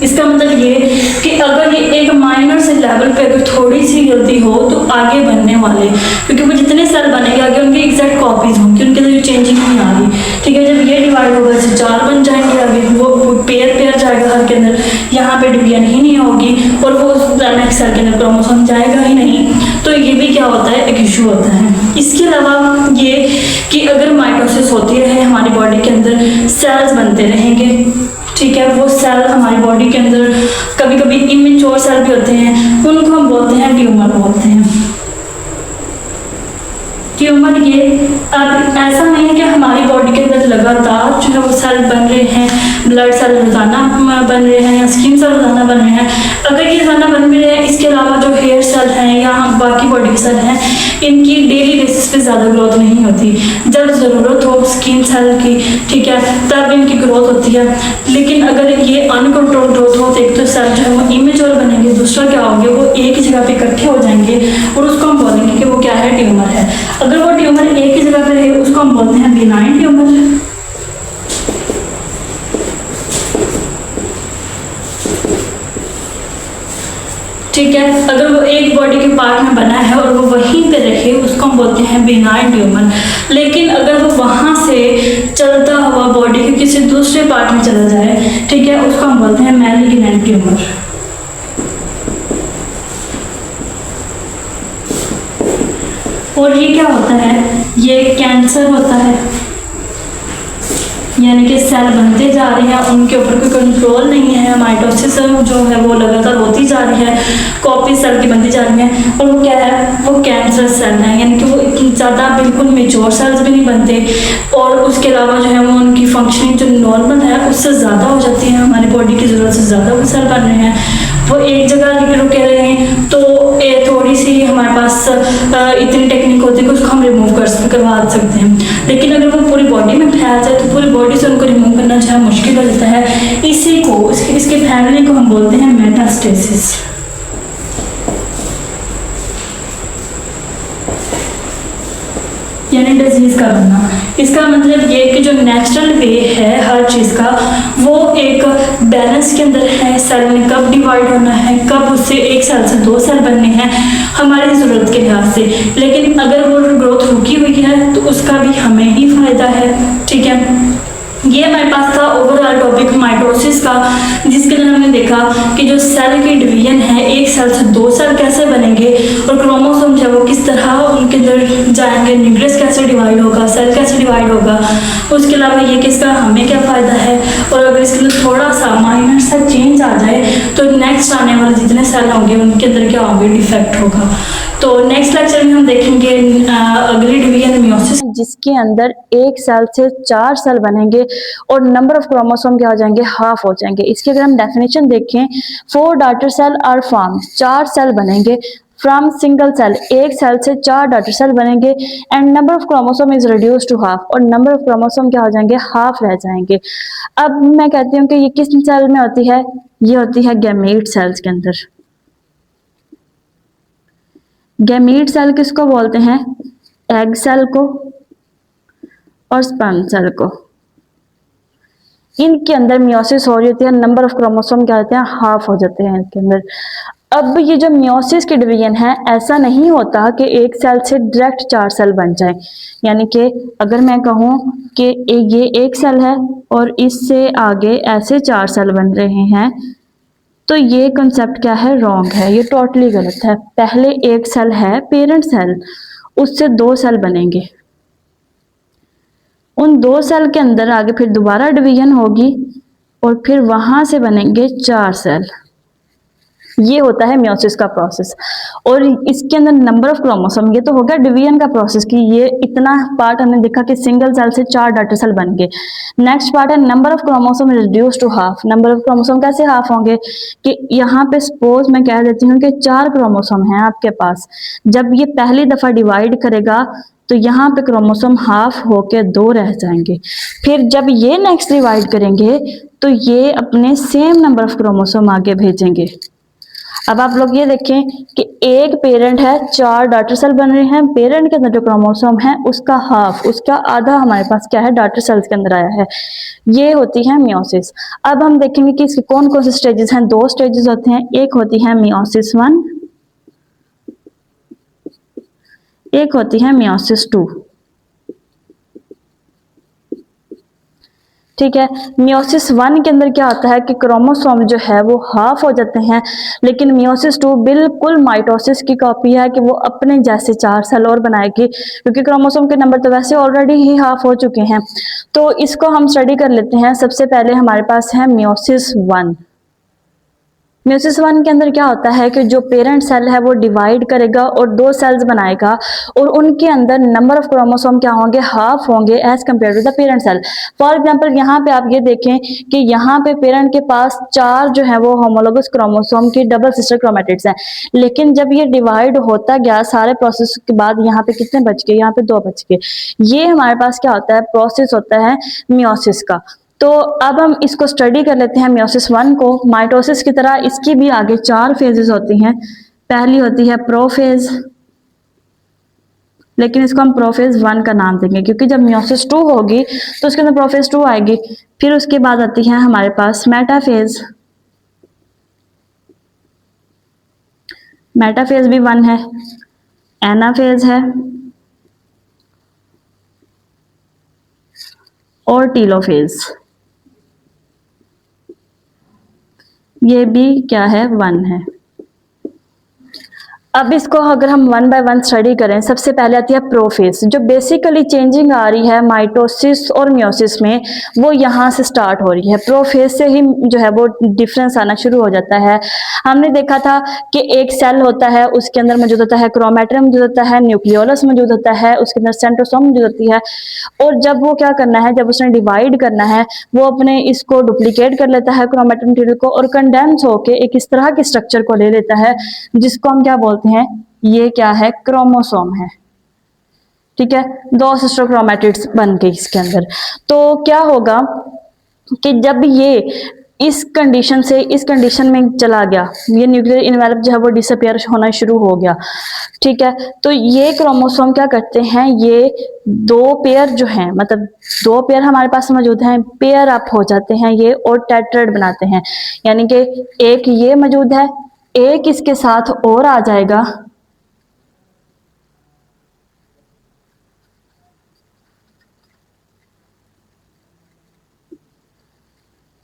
इसका मतलब ये कि अगर ये एक माइनर से लेवल पे अगर थोड़ी सी गलती हो तो आगे बनने वाले, क्योंकि वो जितने सेल बनेंगे आगे उनके एग्जैक्ट कॉपीज होंगी, उनके अंदर चेंजिंग नहीं आ रही। ठीक है, जब ये डिवाइड होगा से 4 बन जाएंगे, आगे वो पेयर जाएगा हर के अंदर, यहाँ पे डिवीजन ही नहीं होगी और वो नेक्स्ट सेल के अंदर क्रोमोसोम जाएगा ही नहीं। तो ये भी क्या होता है, एक इशू होता है। इसके अलावा ये कि अगर माइटोसिस होती है हमारी बॉडी के अंदर, सेल्स बनते रहेंगे। ठीक है, वो सेल हमारी बॉडी के अंदर कभी कभी इमेच्योर सेल भी होते हैं, उनको हम बोलते हैं ट्यूमर बोलते हैं। ट्यूमर ये अब ऐसा नहीं है कि हमारी बॉडी के अंदर लगातार जो है वो सेल बन रहे हैं, ब्लड सेल रोजाना बन रहे हैं या स्किन सेल रोजाना बन रहे हैं। अगर ये रोजाना बन भी रहे हैं, इसके अलावा जो हेयर सेल हैं या बाकी बॉडी के सेल हैं, इनकी डेली बेसिस पे ज़्यादा ग्रोथ नहीं होती। जब ज़रूरत हो स्किन सेल की, ठीक है, तब इनकी ग्रोथ होती है। लेकिन अगर ये अनकंट्रोल ग्रोथ हो तो एक तो सेल जो है वो इमेच्योर बनेंगे, दूसरा क्या होंगे, वो एक ही जगह पे इकट्ठे हो जाएंगे और उसको हम बोलेंगे कि वो क्या है, ट्यूमर है। अगर वो ट्यूमर एक ही जगह पे रहे उसको हम बोलते हैं बिनाइन ट्यूमर। ठीक है, अगर वो एक बॉडी के पार्ट में बना है और वो वहीं पे रहे उसको हम बोलते हैं बिनाइन ट्यूमर। लेकिन अगर वो वहां से चलता हुआ बॉडी के किसी दूसरे पार्ट में चला जाए, ठीक है, उसको हम बोलते हैं मैलिग्नेंट ट्यूमर। और ये क्या होता है, ये कैंसर होता है, यानी कि सेल बनते जा रहे हैं, उनके ऊपर कोई कंट्रोल नहीं है, माइटोसिस जो है वो लगातार होती जा रही है, कॉपी सेल की बनती जा रही है, और वो क्या है, वो कैंसर सेल है, यानी कि वो इतनी ज़्यादा बिल्कुल मेच्योर सेल्स भी नहीं बनते, और उसके अलावा जो है वो उनकी फंक्शनिंग जो नॉर्मल है उससे ज़्यादा हो जाती है, हमारी बॉडी की ज़रूरत से ज़्यादा वो सेल बन रहे हैं, वो एक जगह रुके रहे हैं। तो थोड़ी सी हमारे पास इतनी टेक्निक होती है कि उसको हम रिमूव करवा सकते हैं। लेकिन अगर वो पूरी बॉडी में फैल जाए तो पूरी बॉडी से उनको रिमूव करना जो है मुश्किल हो जाता है। इसी को इसके फैलने को हम बोलते हैं मेटास्टेसिस। यानी डिजीज का बनना। इसका मतलब ये कि जो नेचुरल वे है हर चीज़ का, वो एक बैलेंस के अंदर है। सेल ने कब डिवाइड होना है, कब उससे एक सेल से 2 सेल बनने हैं हमारी ज़रूरत के लिहाज से। लेकिन अगर वो ग्रोथ रुकी हुई है तो उसका भी हमें ही फायदा है। ठीक है, ये हमारे पास था ओवरऑल टॉपिक माइटोसिस का, जिसके अंदर हमने देखा कि जो सेल की डिवीजन है, एक सेल से दो सेल कैसे बनेंगे और क्रोमोसोम जो है वो किस तरह उनके अंदर जाएंगे, न्यूक्लियस कैसे डिवाइड होगा, सेल कैसे डिवाइड होगा, उसके अलावा ये किसका हमें क्या फ़ायदा है, और अगर इसके अंदर थोड़ा सा माइनर सा चेंज आ जाए तो नेक्स्ट आने वाले जितने सेल होंगे उनके अंदर क्या होंगे, डिफेक्ट होगा। तो नेक्स्ट लेक्चर में हम देखेंगे अगली डिवीजन मियोसिस, जिसके अंदर एक सेल से 4 सेल बनेंगे और नंबर ऑफ क्रोमोसोम क्या हो जाएंगे, हाफ हो जाएंगे। इसकी अगर हम डेफिनेशन देखें, 4 daughter cell are form, 4 cell बनेंगे फ्रॉम सिंगल सेल, एक सेल से 4 डॉटर सेल बनेंगे and number of chromosome is reduce to half, और नंबर ऑफ क्रोमोसोम क्या हो जाएंगे, हाफ रह जाएंगे। अब मैं कहती हूँ कि ये किस सेल में होती है, ये होती है गैमीट सेल्स के अंदर। गैमीट सेल किसको बोलते हैं, एग सेल को और स्पर्म सेल को। इनके अंदर मियोसिस हो रही होती है, नंबर ऑफ क्रोमोसोम क्या होते हैं, हाफ हो जाते हैं इनके अंदर। अब ये जो मियोसिस की डिवीजन है, ऐसा नहीं होता कि एक सेल से डायरेक्ट 4 सेल बन जाए। यानी कि अगर मैं कहूँ कि ये एक सेल है और इससे आगे ऐसे 4 सेल बन रहे हैं, तो ये कंसेप्ट क्या है, रॉन्ग है, ये टोटली गलत है। पहले एक सेल है पेरेंट सेल, उससे 2 सेल बनेंगे, उन 2 सेल के अंदर आगे फिर दोबारा डिवीजन होगी और फिर वहां से बनेंगे 4 सेल। ये होता है मियोसिस का प्रोसेस। और इसके अंदर नंबर ऑफ क्रोमोसोम, ये तो हो गया डिवीजन का प्रोसेस कि ये इतना पार्ट हमने देखा कि सिंगल सेल से 4 डॉटर सेल बन गए। नेक्स्ट पार्ट है number of chromosome reduce to half. Number of chromosome कैसे हाफ होंगे, कि यहाँ पे सपोज मैं कह देती हूँ कि 4 क्रोमोसोम है आपके पास, जब ये पहली दफा डिवाइड करेगा तो यहाँ पे क्रोमोसोम हाफ होके 2 रह जाएंगे। फिर जब ये नेक्स्ट डिवाइड करेंगे तो ये अपने सेम नंबर ऑफ क्रोमोसोम आगे भेजेंगे। अब आप लोग ये देखें कि एक पेरेंट है, 4 डॉटर सेल बन रहे हैं, पेरेंट के अंदर जो क्रोमोसोम है उसका हाफ, उसका आधा हमारे पास क्या है, डॉटर सेल्स के अंदर आया है। ये होती है मियोसिस। अब हम देखेंगे कि इसके कौन कौन से स्टेजेस हैं। 2 स्टेजेस होते हैं, एक होती है मियोसिस 1, एक होती है मियोसिस 2। ठीक है, मियोसिस 1 के अंदर क्या होता है कि क्रोमोसोम जो है वो हाफ हो जाते हैं, लेकिन मियोसिस 2 बिल्कुल माइटोसिस की कॉपी है कि वो अपने जैसे 4 सेल और बनाएगी, क्योंकि क्रोमोसोम के नंबर तो वैसे ऑलरेडी ही हाफ हो चुके हैं। तो इसको हम स्टडी कर लेते हैं। सबसे पहले हमारे पास है मियोसिस 1। मियोसिस 1 के अंदर क्या होता है कि जो पेरेंट सेल है वो डिवाइड करेगा और 2 सेल्स बनाएगा, और उनके अंदर नंबर ऑफ क्रोमोसोम क्या होंगे, हाफ होंगे as compare to the parent cell. For example यहाँ पे आप ये देखें कि यहाँ पे पेरेंट के पास 4 जो है वो होमोलोगस क्रोमोसोम की डबल सिस्टर क्रोमेटिड्स हैं, लेकिन जब ये डिवाइड होता गया सारे प्रोसेस के बाद यहाँ पे कितने बच गए, यहाँ पे 2 बच गए। ये हमारे पास क्या होता है, प्रोसेस होता है मियोसिस का। तो अब हम इसको स्टडी कर लेते हैं मियोसिस 1 को। माइटोसिस की तरह इसकी भी आगे 4 फेजेस होती हैं। पहली होती है प्रोफेज, लेकिन इसको हम प्रोफेज 1 का नाम देंगे, क्योंकि जब मियोसिस 2 होगी तो उसके अंदर प्रोफेज 2 आएगी। फिर उसके बाद आती है हमारे पास मेटाफेज। मेटाफेज भी 1 है। एनाफेज है और टीलोफेज, ये भी क्या है, 1 है। अब इसको अगर हम 1 बाय 1 स्टडी करें, सबसे पहले आती है प्रोफेज। जो बेसिकली चेंजिंग आ रही है माइटोसिस और मियोसिस में, वो यहाँ से स्टार्ट हो रही है। प्रोफेज से ही जो है वो डिफरेंस आना शुरू हो जाता है। हमने देखा था कि एक सेल होता है, उसके अंदर मौजूद होता है क्रोमैटिन मौजूद होता है, न्यूक्लियोलस मौजूद होता है, उसके अंदर सेंट्रोसोम मौजूद होती है। और जब वो क्या करना है, जब उसने डिवाइड करना है, वो अपने इसको डुप्लीकेट कर लेता है क्रोमैटिन मटेरियल को, और कंडेंस होके एक इस तरह के स्ट्रक्चर को ले लेता है, जिसको हम क्या बोलते हैं, ये क्या है, क्रोमोसोम है। ठीक है, 2 सिस्टर क्रोमैटिड्स बन गई इसके अंदर। तो क्या होगा कि जब ये इस कंडीशन से इस कंडीशन में चला गया, ये न्यूक्लियर इनवेलप जो है वो डिसअपियर होना शुरू हो गया। ठीक है, तो ये क्रोमोसोम क्या करते हैं, ये 2 पेयर जो हैं, मतलब 2 पेयर हमारे पास मौजूद हैं, पेयर अप हो जाते हैं ये और टेट्राड बनाते हैं। यानी कि एक ये मौजूद है, एक इसके साथ और आ जाएगा,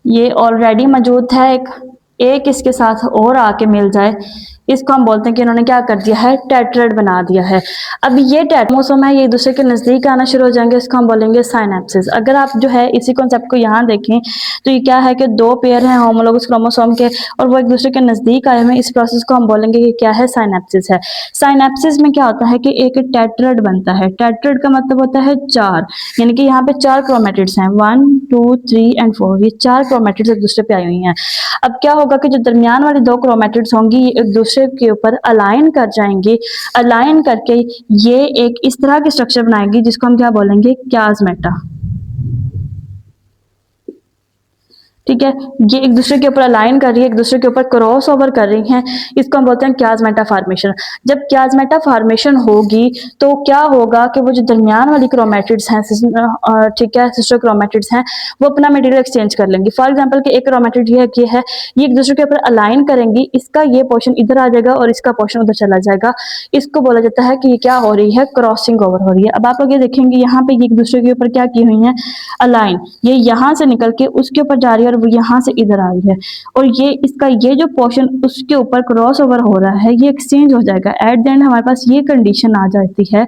ये ऑलरेडी मौजूद है, एक इसके साथ और आके मिल जाए, इसको हम बोलते हैं कि इन्होंने क्या कर दिया है, टेट्राड बना दिया है। अब ये क्रोमोसोम है, ये एक दूसरे के नजदीक आना शुरू हो जाएंगे, इसको हम बोलेंगे साइनेप्सिस। अगर आप जो है इसी कॉन्सेप्ट को यहाँ देखें तो ये क्या है कि दो पेयर हैं होमोलोगस क्रोमोसोम के और वो एक दूसरे के नजदीक आए हुए हैं, इस प्रोसेस को हम बोलेंगे कि क्या है, साइनेप्सिस है। साइनेप्सिस में क्या होता है कि एक टेट्राड बनता है। टेट्राड का मतलब होता है चार, यानी कि यहाँ पे चार क्रोमेटिड्स हैं, 1 2 3 एंड 4, ये चार क्रोमेटिड्स एक दूसरे पे आई हुई हैं। अब क्या होगा कि जो दरमियान वाली दो क्रोमेटिड्स होंगी ये एक दूसरे के ऊपर अलाइन कर जाएंगी, अलाइन करके ये एक इस तरह की स्ट्रक्चर बनाएंगी जिसको हम क्या बोलेंगे, क्याजमेटा। ठीक है, ये एक दूसरे के ऊपर अलाइन कर रही है, एक दूसरे के ऊपर क्रॉस ओवर कर रही हैं, इसको हम बोलते हैं क्याजमेटा फॉर्मेशन। जब क्याजमेटा फॉर्मेशन होगी तो क्या होगा कि वो जो दरमियान वाली क्रोमेटिड्स हैं, ठीक है, सिस्टर क्रोमेटिड्स हैं, वो अपना मटेरियल एक्सचेंज कर लेंगी। फॉर एग्जांपल कि एक क्रोमेटिड ये है, ये एक दूसरे के ऊपर अलाइन करेंगी, इसका ये पोर्शन इधर आ जाएगा और इसका पोर्शन उधर चला जाएगा, इसको बोला जाता है कि ये क्या हो रही है, क्रॉसिंग ओवर हो रही है। अब आप लोग ये देखेंगे यहाँ पे ये एक दूसरे के ऊपर क्या की हुई है, अलाइन, ये यहाँ से निकल के उसके ऊपर जा रही है और वो यहाँ से इधर आ रही है, और ये इसका ये जो पोर्शन उसके ऊपर क्रॉस ओवर हो रहा है ये एक्सचेंज हो जाएगा। एट द एंड हमारे पास ये कंडीशन आ जाती है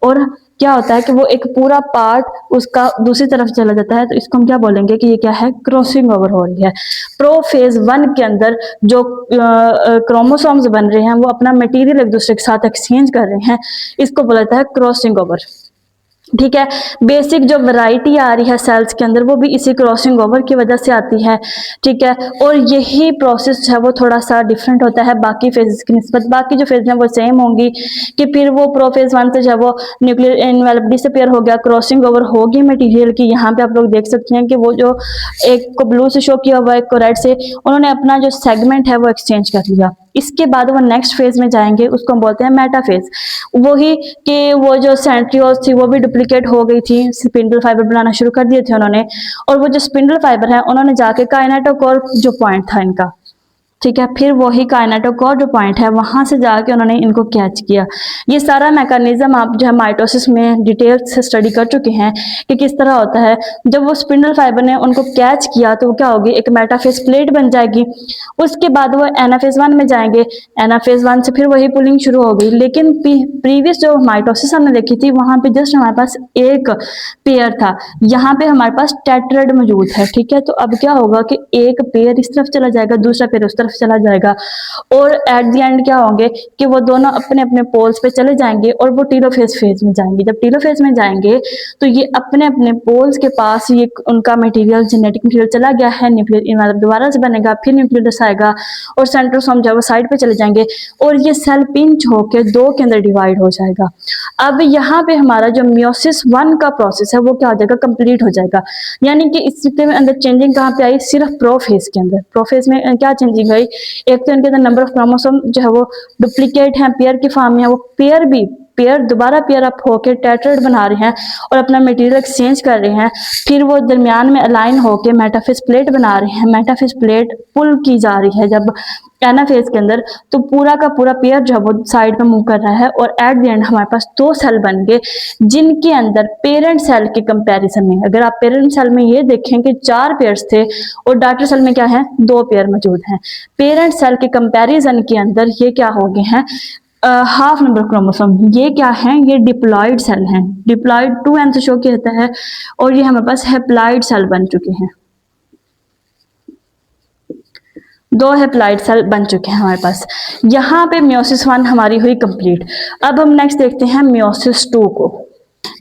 और क्या होता है कि वो एक पूरा पार्ट उसका दूसरी तरफ चला जाता है, तो इसको हम क्या बोलेंगे कि ये क्या है, क्रॉसिंग ओवर हो रही है। प्रोफेज 1 के अंदर जो क्रोमोसोम्स बन रहे हैं वो अपना मटेरियल एक दूसरे के साथ एक्सचेंज कर रहे हैं, इसको बोला जाता है क्रॉसिंग ओवर। ठीक है, बेसिक जो वैरायटी आ रही है सेल्स के अंदर वो भी इसी क्रॉसिंग ओवर की वजह से आती है। ठीक है, और यही प्रोसेस है वो थोड़ा सा डिफरेंट होता है बाकी फेजेस की निस्बत। बाकी जो फेज हैं वो सेम होंगी कि फिर वो प्रोफेज 1 से जो है वो न्यूक्लियर इनवेलप डिसअपीयर हो गया, क्रॉसिंग ओवर होगी मटीरियल की। यहाँ पे आप लोग देख सकते हैं कि वो जो एक को ब्लू से शो किया हुआ है, एक को रेड से, उन्होंने अपना जो सेगमेंट है वो एक्सचेंज कर लिया। इसके बाद वो नेक्स्ट फेज में जाएंगे, उसको हम बोलते हैं मेटाफेज। वही कि वो जो सेंट्रियोल्स थी वो भी डुप्लीकेट हो गई थी, स्पिंडल फाइबर बनाना शुरू कर दिए थे उन्होंने, और वो जो स्पिंडल फाइबर है उन्होंने जाके काइनेटोकोर जो पॉइंट था इनका, ठीक है, फिर वही काइनेटोकोर जो पॉइंट है वहां से जाके उन्होंने इनको कैच किया। ये सारा मैकेनिज्म आप जो है माइटोसिस में डिटेल से स्टडी कर चुके हैं कि किस तरह होता है। जब वो स्पिंडल फाइबर ने उनको कैच किया तो वो क्या होगी, एक मेटाफेज प्लेट बन जाएगी। उसके बाद वो एनाफेज 1 में जाएंगे, एनाफेज 1 से फिर वही पुलिंग शुरू हो गई। लेकिन प्रीवियस जो माइटोसिस हमने देखी थी वहां पे जस्ट हमारे पास एक पेयर था, यहाँ पे हमारे पास टेट्राड मौजूद है। ठीक है, तो अब क्या होगा कि एक पेयर इस तरफ चला जाएगा, दूसरा पेयर उस तरफ चला जाएगा, और एट द एंड क्या होंगे कि वो दोनों अपने अपने पोल्स पे चले जाएंगे और वो टीलोफेज फेज में जाएंगे। जब टीलोफेज में जाएंगे तो ये अपने अपने पोल्स के पास ये उनका मटेरियल, जेनेटिक मटेरियल चला गया है, न्यूक्लियर इनवेलप दोबारा से बनेगा, फिर न्यूक्लियस आएगा और सेंट्रोसोम जो है वो साइड पे चले जाएंगे और ये सेल पिंच होकर दो के अंदर डिवाइड हो जाएगा। अब यहाँ पे हमारा जो मियोसिस 1 का प्रोसेस है वो क्या हो जाएगा, कंप्लीट हो जाएगा। यानी कि इस स्थिति में अंदर चेंजिंग कहाँ पे आई, सिर्फ प्रोफेज के अंदर। प्रोफेज में क्या चेंजिंग आई, एक तो इनके अंदर नंबर ऑफ क्रोमोसोम जो है वो डुप्लीकेट है, पेयर की फॉर्म में है, वो पेयर दोबारा पेयर अप होकर टेट्राड बना रहे हैं और अपना मटेरियल एक्सचेंज कर रहे हैं। फिर वो दरमियान में अलाइन होकर मेटाफेज प्लेट बना रहे हैं। मेटाफेज प्लेट पुल की जा रही है जब एनाफेज के अंदर, तो पूरा का पूरा पेयर जो है वो साइड में मूव कर रहा है और एट द एंड हमारे पास दो सेल बन गए जिनके अंदर पेरेंट सेल के कंपैरिजन में, अगर आप पेरेंट सेल में ये देखें कि 4 पेयर्स थे और डॉटर सेल में क्या है, 2 पेयर मौजूद हैं। पेरेंट सेल के कंपैरिजन के अंदर ये क्या हो गए हैं, हाफ नंबर क्रोमोसोम। ये क्या है, ये डिप्लॉइड सेल हैं, डिप्लॉइड 2n से शो किया जाता है और ये हमारे पास हैप्लॉइड सेल बन चुके हैं, 2 हैप्लॉइड सेल बन चुके हैं हमारे पास। यहाँ पे मियोसिस 1 हमारी हुई कंप्लीट। अब हम नेक्स्ट देखते हैं मियोसिस 2 को।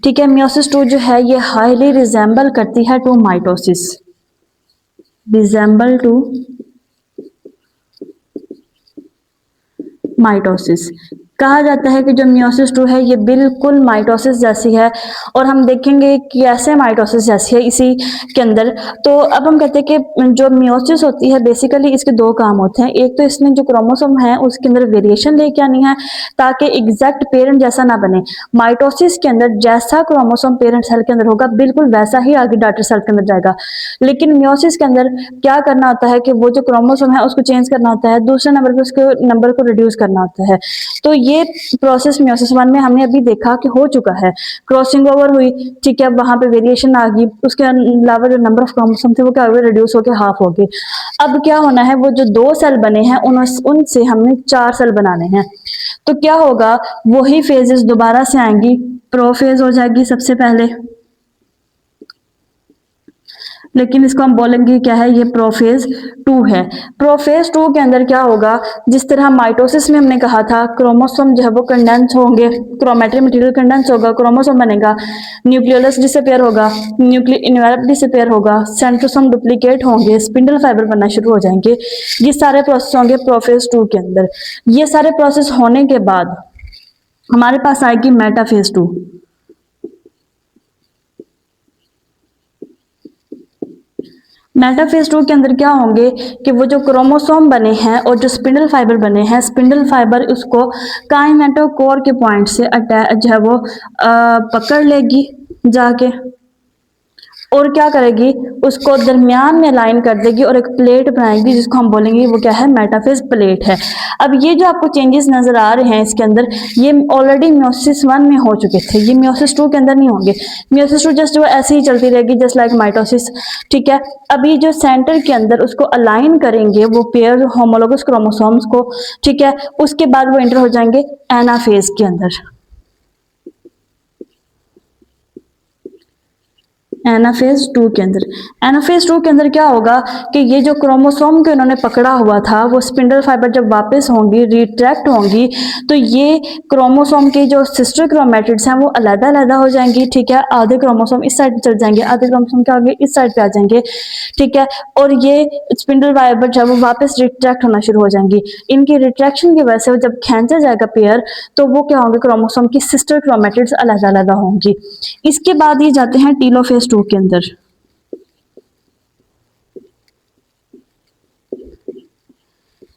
ठीक है, मियोसिस 2 जो है ये हाईली रिजेंबल करती है to mitosis, resemble to mitosis. कहा जाता है कि जो मियोसिस 2 है ये बिल्कुल माइटोसिस जैसी है और हम देखेंगे कि ऐसे माइटोसिस जैसी है इसी के अंदर। तो अब हम कहते हैं कि जो मियोसिस होती है बेसिकली इसके 2 काम होते हैं। एक तो इसने जो क्रोमोसोम है उसके अंदर वेरिएशन लेके आनी है ताकि एग्जैक्ट पेरेंट जैसा ना बने। माइटोसिस के अंदर जैसा क्रोमोसोम पेरेंट सेल के अंदर होगा बिल्कुल वैसा ही आगे डॉटर सेल के अंदर जाएगा। लेकिन मियोसिस के अंदर क्या करना होता है कि वो जो क्रोमोसोम है उसको चेंज करना होता है, दूसरे नंबर पर उसके नंबर को रिड्यूस करना होता है। तो ये प्रोसेस मियोसिस वन में हमने अभी देखा कि हो चुका है, क्रॉसिंग ओवर हुई, ठीक है, वहां पे वेरिएशन आ गई, उसके अलावा जो नंबर ऑफ क्रोमोसोम थे वो क्या हो गए, रिड्यूस होकर हाफ हो गए। अब क्या होना है, वो जो 2 सेल बने हैं उनसे हमने 4 सेल बनाने हैं। तो क्या होगा, वही फेजेस दोबारा से आएंगी, प्रोफेज हो जाएगी सबसे पहले, लेकिन इसको हम बोलेंगे क्या है, ये प्रोफेज 2 है। प्रोफेज 2 के अंदर क्या होगा, जिस तरह माइटोसिस में हमने कहा था क्रोमोसोम जो है वो कंडेंस होंगे, क्रोमैटिक मटेरियल कंडेंस होगा, क्रोमोसोम बनेगा, न्यूक्लियोलस डिसअपीयर होगा, न्यूक्लियर इन्वेलप डिसअपीयर होगा, सेंट्रोसोम डुप्लीकेट होंगे, स्पिंडल फाइबर बनना शुरू हो जाएंगे। ये सारे प्रोसेस होंगे प्रोफेज 2 के अंदर। ये सारे प्रोसेस होने के बाद हमारे पास आएगी मेटाफेज 2। मेटाफेज 2 के अंदर क्या होंगे कि वो जो क्रोमोसोम बने हैं और जो स्पिंडल फाइबर बने हैं, स्पिंडल फाइबर उसको काइनेटोकोर के पॉइंट से अटैच जो है वो पकड़ लेगी जाके, और क्या करेगी, उसको दरमियान में लाइन कर देगी और एक प्लेट बनाएगी जिसको हम बोलेंगे वो क्या है, मेटाफेज प्लेट है। अब ये जो आपको चेंजेस नजर आ रहे हैं इसके अंदर, ये ऑलरेडी मियोसिस 1 में हो चुके थे, ये मियोसिस 2 के अंदर नहीं होंगे। मियोसिस 2 जस्ट वो ऐसे ही चलती रहेगी जस्ट लाइक माइटोसिस, ठीक है। अब ये जो सेंटर के अंदर उसको अलाइन करेंगे वो पेयर होमोलोगस क्रोमोसोम्स को, ठीक है, उसके बाद वो एंटर हो जाएंगे एनाफेज के अंदर। एनाफेज 2 के अंदर, एनाफेज 2 के अंदर क्या होगा कि ये जो क्रोमोसोम को इन्होंने पकड़ा हुआ था वो स्पिंडल फाइबर जब वापस होंगी, रिट्रैक्ट होंगी, तो ये क्रोमोसोम के जो सिस्टर क्रोमैटिड्स हैं वो अलग-अलग हो जाएंगी, ठीक है। आधे क्रोमोसोम इस साइड चल जाएंगे, आधे क्रोमोसोम क्या होंगे, इस साइड पे आ जाएंगे, ठीक है। और ये स्पिंडल फाइबर जो है वो वापस रिट्रैक्ट होना शुरू हो जाएंगी। इनकी रिट्रैक्शन की वजह से जब खींचा जाएगा पेयर, तो वो क्या होंगे, क्रोमोसोम की सिस्टर क्रोमैटिड्स अलग-अलग होंगी। इसके बाद ये जाते हैं टीलोफेज 2 के अंदर।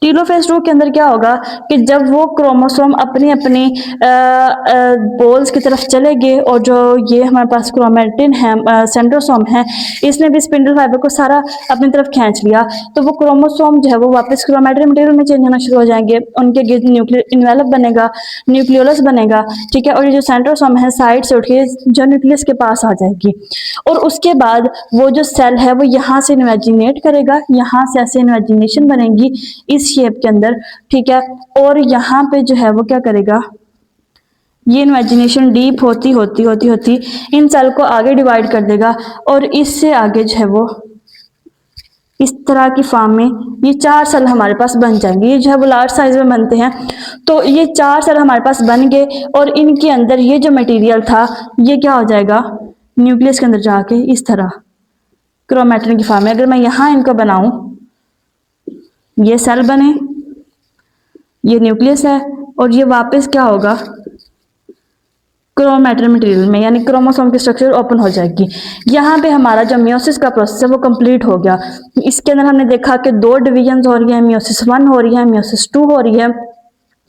टीलोफेज 2 के अंदर क्या होगा कि जब वो क्रोमोसोम अपनी अपनी पोल्स की तरफ चलेंगे और जो ये हमारे पास क्रोमेटिन है, सेंट्रोसोम है, इसने भी स्पिंडल फाइबर को सारा अपनी तरफ खींच लिया, तो वो क्रोमोसोम जो है वो वापस क्रोमेटिन मटेरियल में चेंज होना शुरू हो जाएंगे, उनके गिर्द न्यूक्लियर इन्वेलप बनेगा, न्यूक्लियोलस बनेगा, ठीक है। और ये जो सेंट्रोसोम है साइड से उठिए जो न्यूक्लियस के पास आ जाएगी, और उसके बाद वो जो सेल है वो यहाँ से इन्वेजिनेट करेगा, यहाँ से ऐसे इन्वेजिनेशन बनेगी इस शेप के अंदर, ठीक है। और यहाँ पे जो है वो क्या करेगा, ये इमेजिनेशन डीप होती होती होती होती इन सेल को आगे डिवाइड कर देगा, और इससे आगे जो है वो इस तरह की फॉर्म में ये 4 सेल हमारे पास बन जाएंगे। ये जो है वो लार्ज साइज में बनते हैं, तो ये 4 सेल हमारे पास बन गए, और इनके अंदर ये जो मटेरियल था ये क्या हो जाएगा, न्यूक्लियस के अंदर जाके इस तरह क्रोमैटिन की फॉर्म में। अगर मैं यहाँ इनको बनाऊं, ये सेल बने, ये न्यूक्लियस है, और ये वापस क्या होगा, क्रोमैटिन मटेरियल में, यानी क्रोमोसोम की स्ट्रक्चर ओपन हो जाएगी। यहाँ पे हमारा जो मियोसिस का प्रोसेस है वो कंप्लीट हो गया। इसके अंदर हमने देखा कि 2 डिवीजन हो रही है, मियोसिस 1 हो रही है, मियोसिस 2 हो रही है।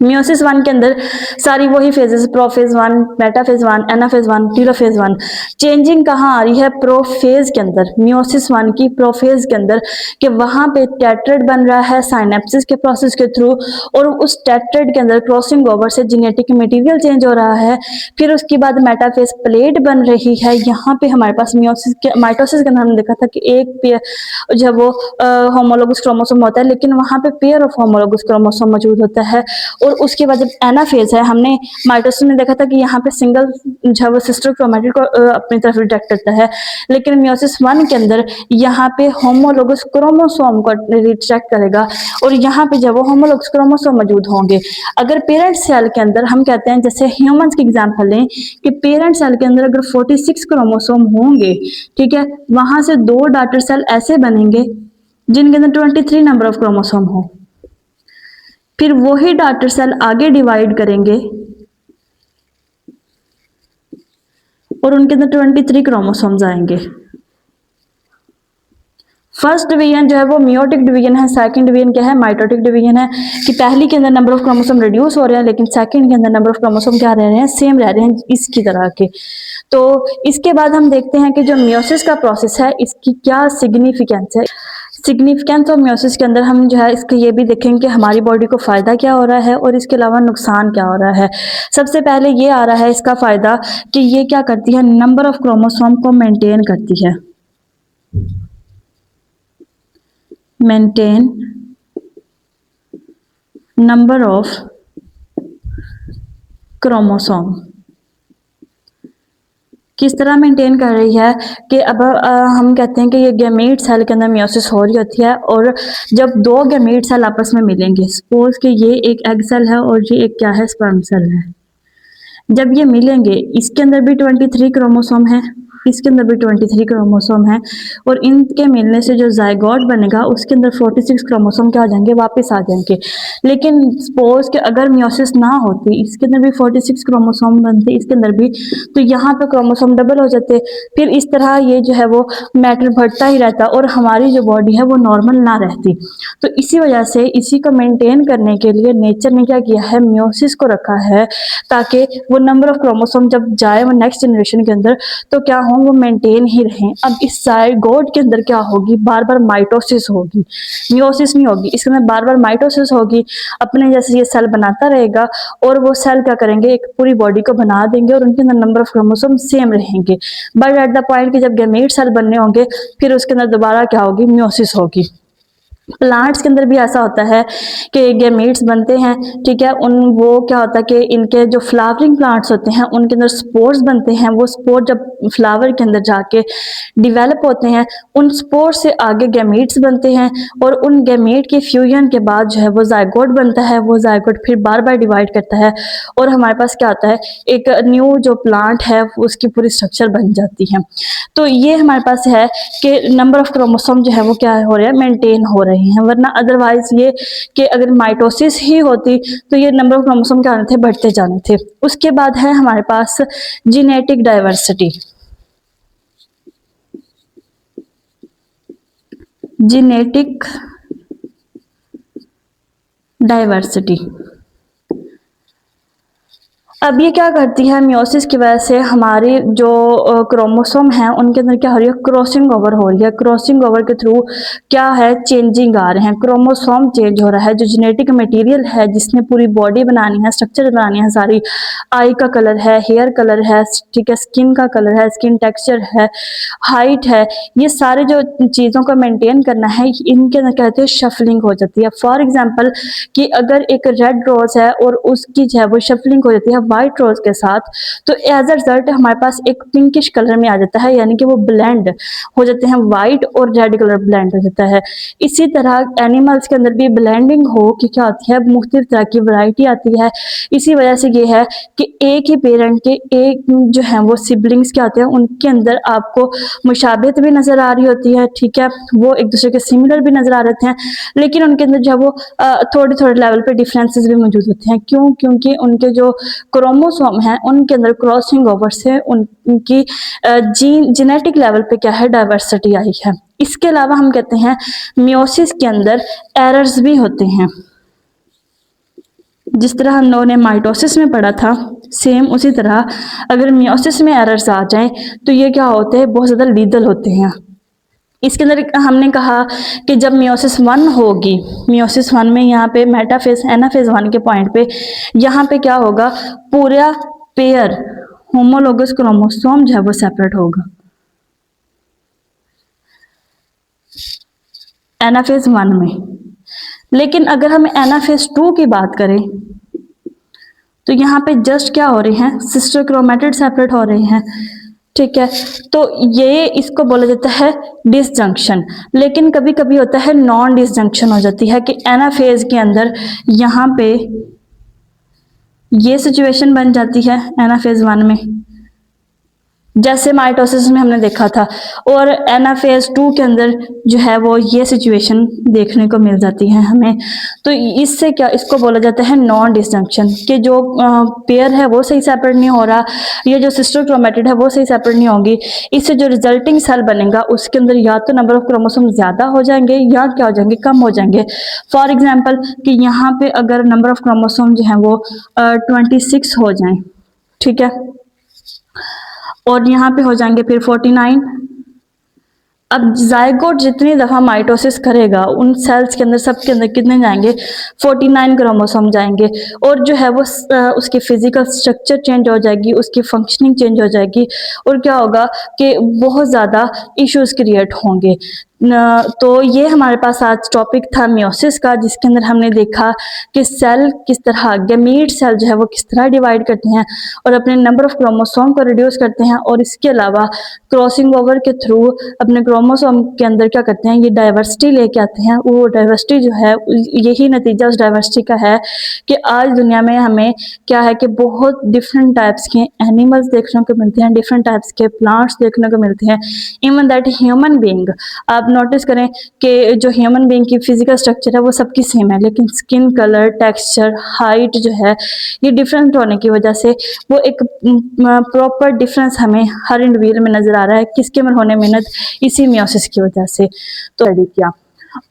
मियोसिस 1 के अंदर सारी वही phases, prophase 1, metaphase 1, anaphase 1, telophase 1। Changing कहाँ आ रही है, प्रोफेज के अंदर, मियोसिस 1 की प्रोफेज के अंदर, कि वहां पे टेट्राइड बन रहा है साइनेप्सिस के प्रोसेस के थ्रू, और उस टेट्राइड के अंदर क्रॉसिंग ओवर से जेनेटिक मटेरियल चेंज हो रहा है। फिर उसके बाद मेटाफेज प्लेट बन रही है। यहाँ पे हमारे पास मियोसिस के माइटोसिस के अंदर हमने देखा था कि एक पेयर जो वो होमोलोगस क्रोमोसोम होता है, लेकिन वहां पे पेयर ऑफ होमोलोगस क्रोमोसोम मौजूद होता है। और उसके बाद जब एनाफेज है, हमने माइटोसिस में देखा था कि यहाँ पे सिंगल जो है वो सिस्टर क्रोमैटिड को अपनी तरफ रिट्रैक्ट करता है, लेकिन मियोसिस 1 के अंदर यहाँ पे होमोलोगस क्रोमोसोम को रिट्रैक्ट करेगा, और यहाँ पे जब वो होमोलोगस क्रोमोसोम मौजूद होंगे। अगर पेरेंट सेल के अंदर हम कहते हैं, जैसे ह्यूमंस की एग्जांपल लें कि पेरेंट सेल के अंदर अगर 46 क्रोमोसोम होंगे, ठीक है, वहां से 2 डॉटर सेल ऐसे बनेंगे जिनके अंदर 23 नंबर ऑफ क्रोमोसोम हो। फिर वही डॉटर सेल आगे डिवाइड करेंगे और उनके अंदर 23 क्रोमोसोम्स आएंगे। फर्स्ट डिवीजन जो है वो मियोटिक डिवीजन है, सेकंड डिवीजन क्या है, माइटोटिक डिवीजन है, कि पहली के अंदर नंबर ऑफ क्रोमोसोम रिड्यूस हो रहे हैं, लेकिन सेकंड के अंदर नंबर ऑफ क्रोमोसोम क्या रह रहे हैं, सेम रह रहे हैं इसकी तरह के। तो इसके बाद हम देखते हैं कि जो मियोसिस का प्रोसेस है इसकी क्या सिग्निफिकेंस है। सिग्निफिकेंस ऑफ म्योसिस के अंदर हम जो है इसके ये भी देखेंगे कि हमारी बॉडी को फ़ायदा क्या हो रहा है और इसके अलावा नुकसान क्या हो रहा है। सबसे पहले ये आ रहा है इसका फ़ायदा कि ये क्या करती है, नंबर ऑफ क्रोमोसोम को मेंटेन करती है, मेंटेन नंबर ऑफ क्रोमोसोम। किस तरह मेंटेन कर रही है कि अब हम कहते हैं कि ये गैमीट सेल के अंदर मियोसिस हो रही होती है और जब दो गैमीट सेल आपस में मिलेंगे, सपोज कि ये एक एग सेल है और ये एक क्या है, स्पर्म सेल है। जब ये मिलेंगे इसके अंदर भी 23 क्रोमोसोम है, इसके अंदर भी 23 क्रोमोसोम है और इनके मिलने से जो जायगोट बनेगा उसके अंदर 46 क्रोमोसोम क्या आ जाएंगे, वापस आ जाएंगे। लेकिन सपोज कि अगर मियोसिस ना होती, इसके अंदर भी 46 क्रोमोसोम बनते, इसके अंदर भी, तो यहाँ पे क्रोमोसोम डबल हो जाते। फिर इस तरह ये जो है वो मैटर बढ़ता ही रहता और हमारी जो बॉडी है वो नॉर्मल ना रहती। तो इसी वजह से इसी को मेंटेन करने के लिए नेचर ने क्या किया है, मियोसिस को रखा है ताकि वो नंबर ऑफ क्रोमोसोम जब जाए वो नेक्स्ट जनरेशन के अंदर तो क्या हो, वो मेंटेन ही रहें। अब इस जायगोट के अंदर क्या होगी, बार बार माइटोसिस होगी, मियोसिस नहीं होगी, इसके अंदर बार बार माइटोसिस होगी। अपने जैसे ये सेल बनाता रहेगा और वो सेल क्या करेंगे, एक पूरी बॉडी को बना देंगे और उनके अंदर नंबर ऑफ क्रोमोसोम सेम रहेंगे। बट एट द पॉइंट कि जब गैमीट सेल बनने होंगे फिर उसके अंदर दोबारा क्या होगी, मियोसिस होगी। प्लांट्स के अंदर भी ऐसा होता है कि गैमीट्स बनते हैं, ठीक है, उन वो क्या होता है कि इनके जो फ्लावरिंग प्लांट्स होते हैं उनके अंदर स्पोर्स बनते हैं। वो स्पोर जब फ्लावर के अंदर जाके डिवेलप होते हैं, उन स्पोर से आगे गैमीट्स बनते हैं और उन गैमीट के फ्यूजन के बाद जो है वो जायगोट बनता है। वो जायगोट फिर बार बार डिवाइड करता है और हमारे पास क्या होता है, एक न्यू जो प्लांट है उसकी पूरी स्ट्रक्चर बन जाती है। तो ये हमारे पास है कि नंबर ऑफ क्रोमोसोम जो है वो क्या हो रहा है, मेंटेन हो रहे हैं। वरना अदरवाइज ये कि अगर माइटोसिस ही होती तो ये नंबर ऑफ क्रोमोसोम क्या थे, बढ़ते जाने थे। उसके बाद है हमारे पास जीनेटिक डाइवर्सिटी। जीनेटिक डाइवर्सिटी अब ये क्या करती है, मियोसिस की वजह से हमारी जो क्रोमोसोम है उनके अंदर क्या हो रही है, क्रॉसिंग ओवर हो रही है। क्रॉसिंग ओवर के थ्रू क्या है, चेंजिंग आ रहे हैं, क्रोमोसोम चेंज हो रहा है। जो जेनेटिक मटेरियल है जिसने पूरी बॉडी बनानी है, स्ट्रक्चर बनानी है सारी, आई का कलर है, हेयर कलर है, ठीक है, स्किन का कलर है, स्किन टेक्सचर है, हाइट है, ये सारे जो चीज़ों को मेंटेन करना है इनके अंदर कहते हैं शफलिंग हो जाती है। फॉर एग्जाम्पल कि अगर एक रेड रोज है और उसकी जो है वो शफलिंग हो जाती है व्हाइट रोज के साथ, तो एज अ रिजल्ट हमारे पास एक पिंकिश कलर में आ जाता है, यानी कि वो ब्लेंड हो जाते हैं, व्हाइट और रेड कलर ब्लेंड हो जाता है। इसी तरह एनिमल्स के अंदर भी ब्लेंडिंग हो कि क्या होती है, मुख्तलिफ तरह की वैरायटी आती है। इसी वजह से ये है कि एक ही पेरेंट के एक जो है वो सिबलिंग्स क्या होते हैं, उनके अंदर आपको मुशाबिहत भी नजर आ रही होती है, ठीक है, वो एक दूसरे के सिमिलर भी नजर आ रहे हैं, लेकिन उनके अंदर जो है वो थोड़े थोड़े लेवल पे डिफरेंसेस भी मौजूद होते हैं। क्यों? क्योंकि उनके जो क्रोमोसोम हैं उनके अंदर क्रॉसिंग ओवर से उनकी जीन जेनेटिक लेवल पे क्या है, डाइवर्सिटी आई है। इसके अलावा हम कहते हैं मियोसिस के अंदर एरर्स भी होते हैं। जिस तरह हम लोगों ने माइटोसिस में पढ़ा था, सेम उसी तरह अगर मियोसिस में एरर्स आ जाएं तो ये क्या होते हैं, बहुत ज़्यादा लीदल होते हैं। इसके अंदर हमने कहा कि जब मियोसिस 1 होगी, मियोसिस 1 में यहाँ पे मेटाफेज एनाफेज 1 के पॉइंट पे यहाँ पे क्या होगा, पूरा पेयर होमोलोगस क्रोमोसोम जो है वो सेपरेट होगा एनाफेज 1 में। लेकिन अगर हम एनाफेज 2 की बात करें तो यहाँ पे जस्ट क्या हो रहे हैं, सिस्टर क्रोमेटिड सेपरेट हो रहे हैं, ठीक है। तो ये इसको बोला जाता है डिसजंक्शन। लेकिन कभी कभी होता है नॉन डिसजंक्शन हो जाती है कि एनाफेज के अंदर यहाँ पे ये सिचुएशन बन जाती है एनाफेज 1 में, जैसे माइटोसिस में हमने देखा था, और एनाफेज 2 के अंदर जो है वो ये सिचुएशन देखने को मिल जाती है हमें। तो इससे क्या, इसको बोला जाता है नॉन डिसजंक्शन, कि जो पेयर है वो सही सेपरेट नहीं हो रहा, ये जो सिस्टर क्रोमेटिड है वो सही सेपरेट नहीं होगी। इससे जो रिजल्टिंग सेल बनेगा उसके अंदर या तो नंबर ऑफ क्रोमोसोम ज्यादा हो जाएंगे या क्या हो जाएंगे, कम हो जाएंगे। फॉर एग्जाम्पल कि यहाँ पे अगर नंबर ऑफ क्रोमोसोम जो है वो 26 हो जाए, ठीक है, और यहाँ पे हो जाएंगे फिर 49, अब जायगोट जितनी दफा माइटोसिस करेगा उन सेल्स के अंदर सबके अंदर कितने जाएंगे, 49 क्रोमोसोम जाएंगे। और जो है वो उसकी फिजिकल स्ट्रक्चर चेंज हो जाएगी, उसकी फंक्शनिंग चेंज हो जाएगी, और क्या होगा कि बहुत ज़्यादा इश्यूज क्रिएट होंगे। तो ये हमारे पास आज टॉपिक था मियोसिस का, जिसके अंदर हमने देखा कि सेल किस तरह, गैमीट सेल जो है वो किस तरह डिवाइड करते हैं और अपने नंबर ऑफ क्रोमोसोम को रिड्यूस करते हैं, और इसके अलावा क्रॉसिंग ओवर के थ्रू अपने क्रोमोसोम के अंदर क्या करते हैं, ये डाइवर्सिटी लेके आते हैं। वो डाइवर्सिटी जो है, यही नतीजा उस डाइवर्सिटी का है कि आज दुनिया में हमें क्या है कि बहुत डिफरेंट टाइप्स के एनिमल्स देखने को मिलते हैं, डिफरेंट टाइप्स के प्लांट्स देखने को मिलते हैं। इवन दैट ह्यूमन बीइंग, आप नोटिस करें कि जो ह्यूमन बीइंग की फिजिकल स्ट्रक्चर है वो सबकी सेम है, लेकिन स्किन कलर, टेक्सचर, हाइट जो है ये डिफरेंट होने की वजह से वो एक प्रॉपर डिफरेंस हमें हर इंडिविजुअल में नजर आ रहा है। किसके में होने मेहनत, इसी मियोसिस की वजह से। तो स्टडी किया।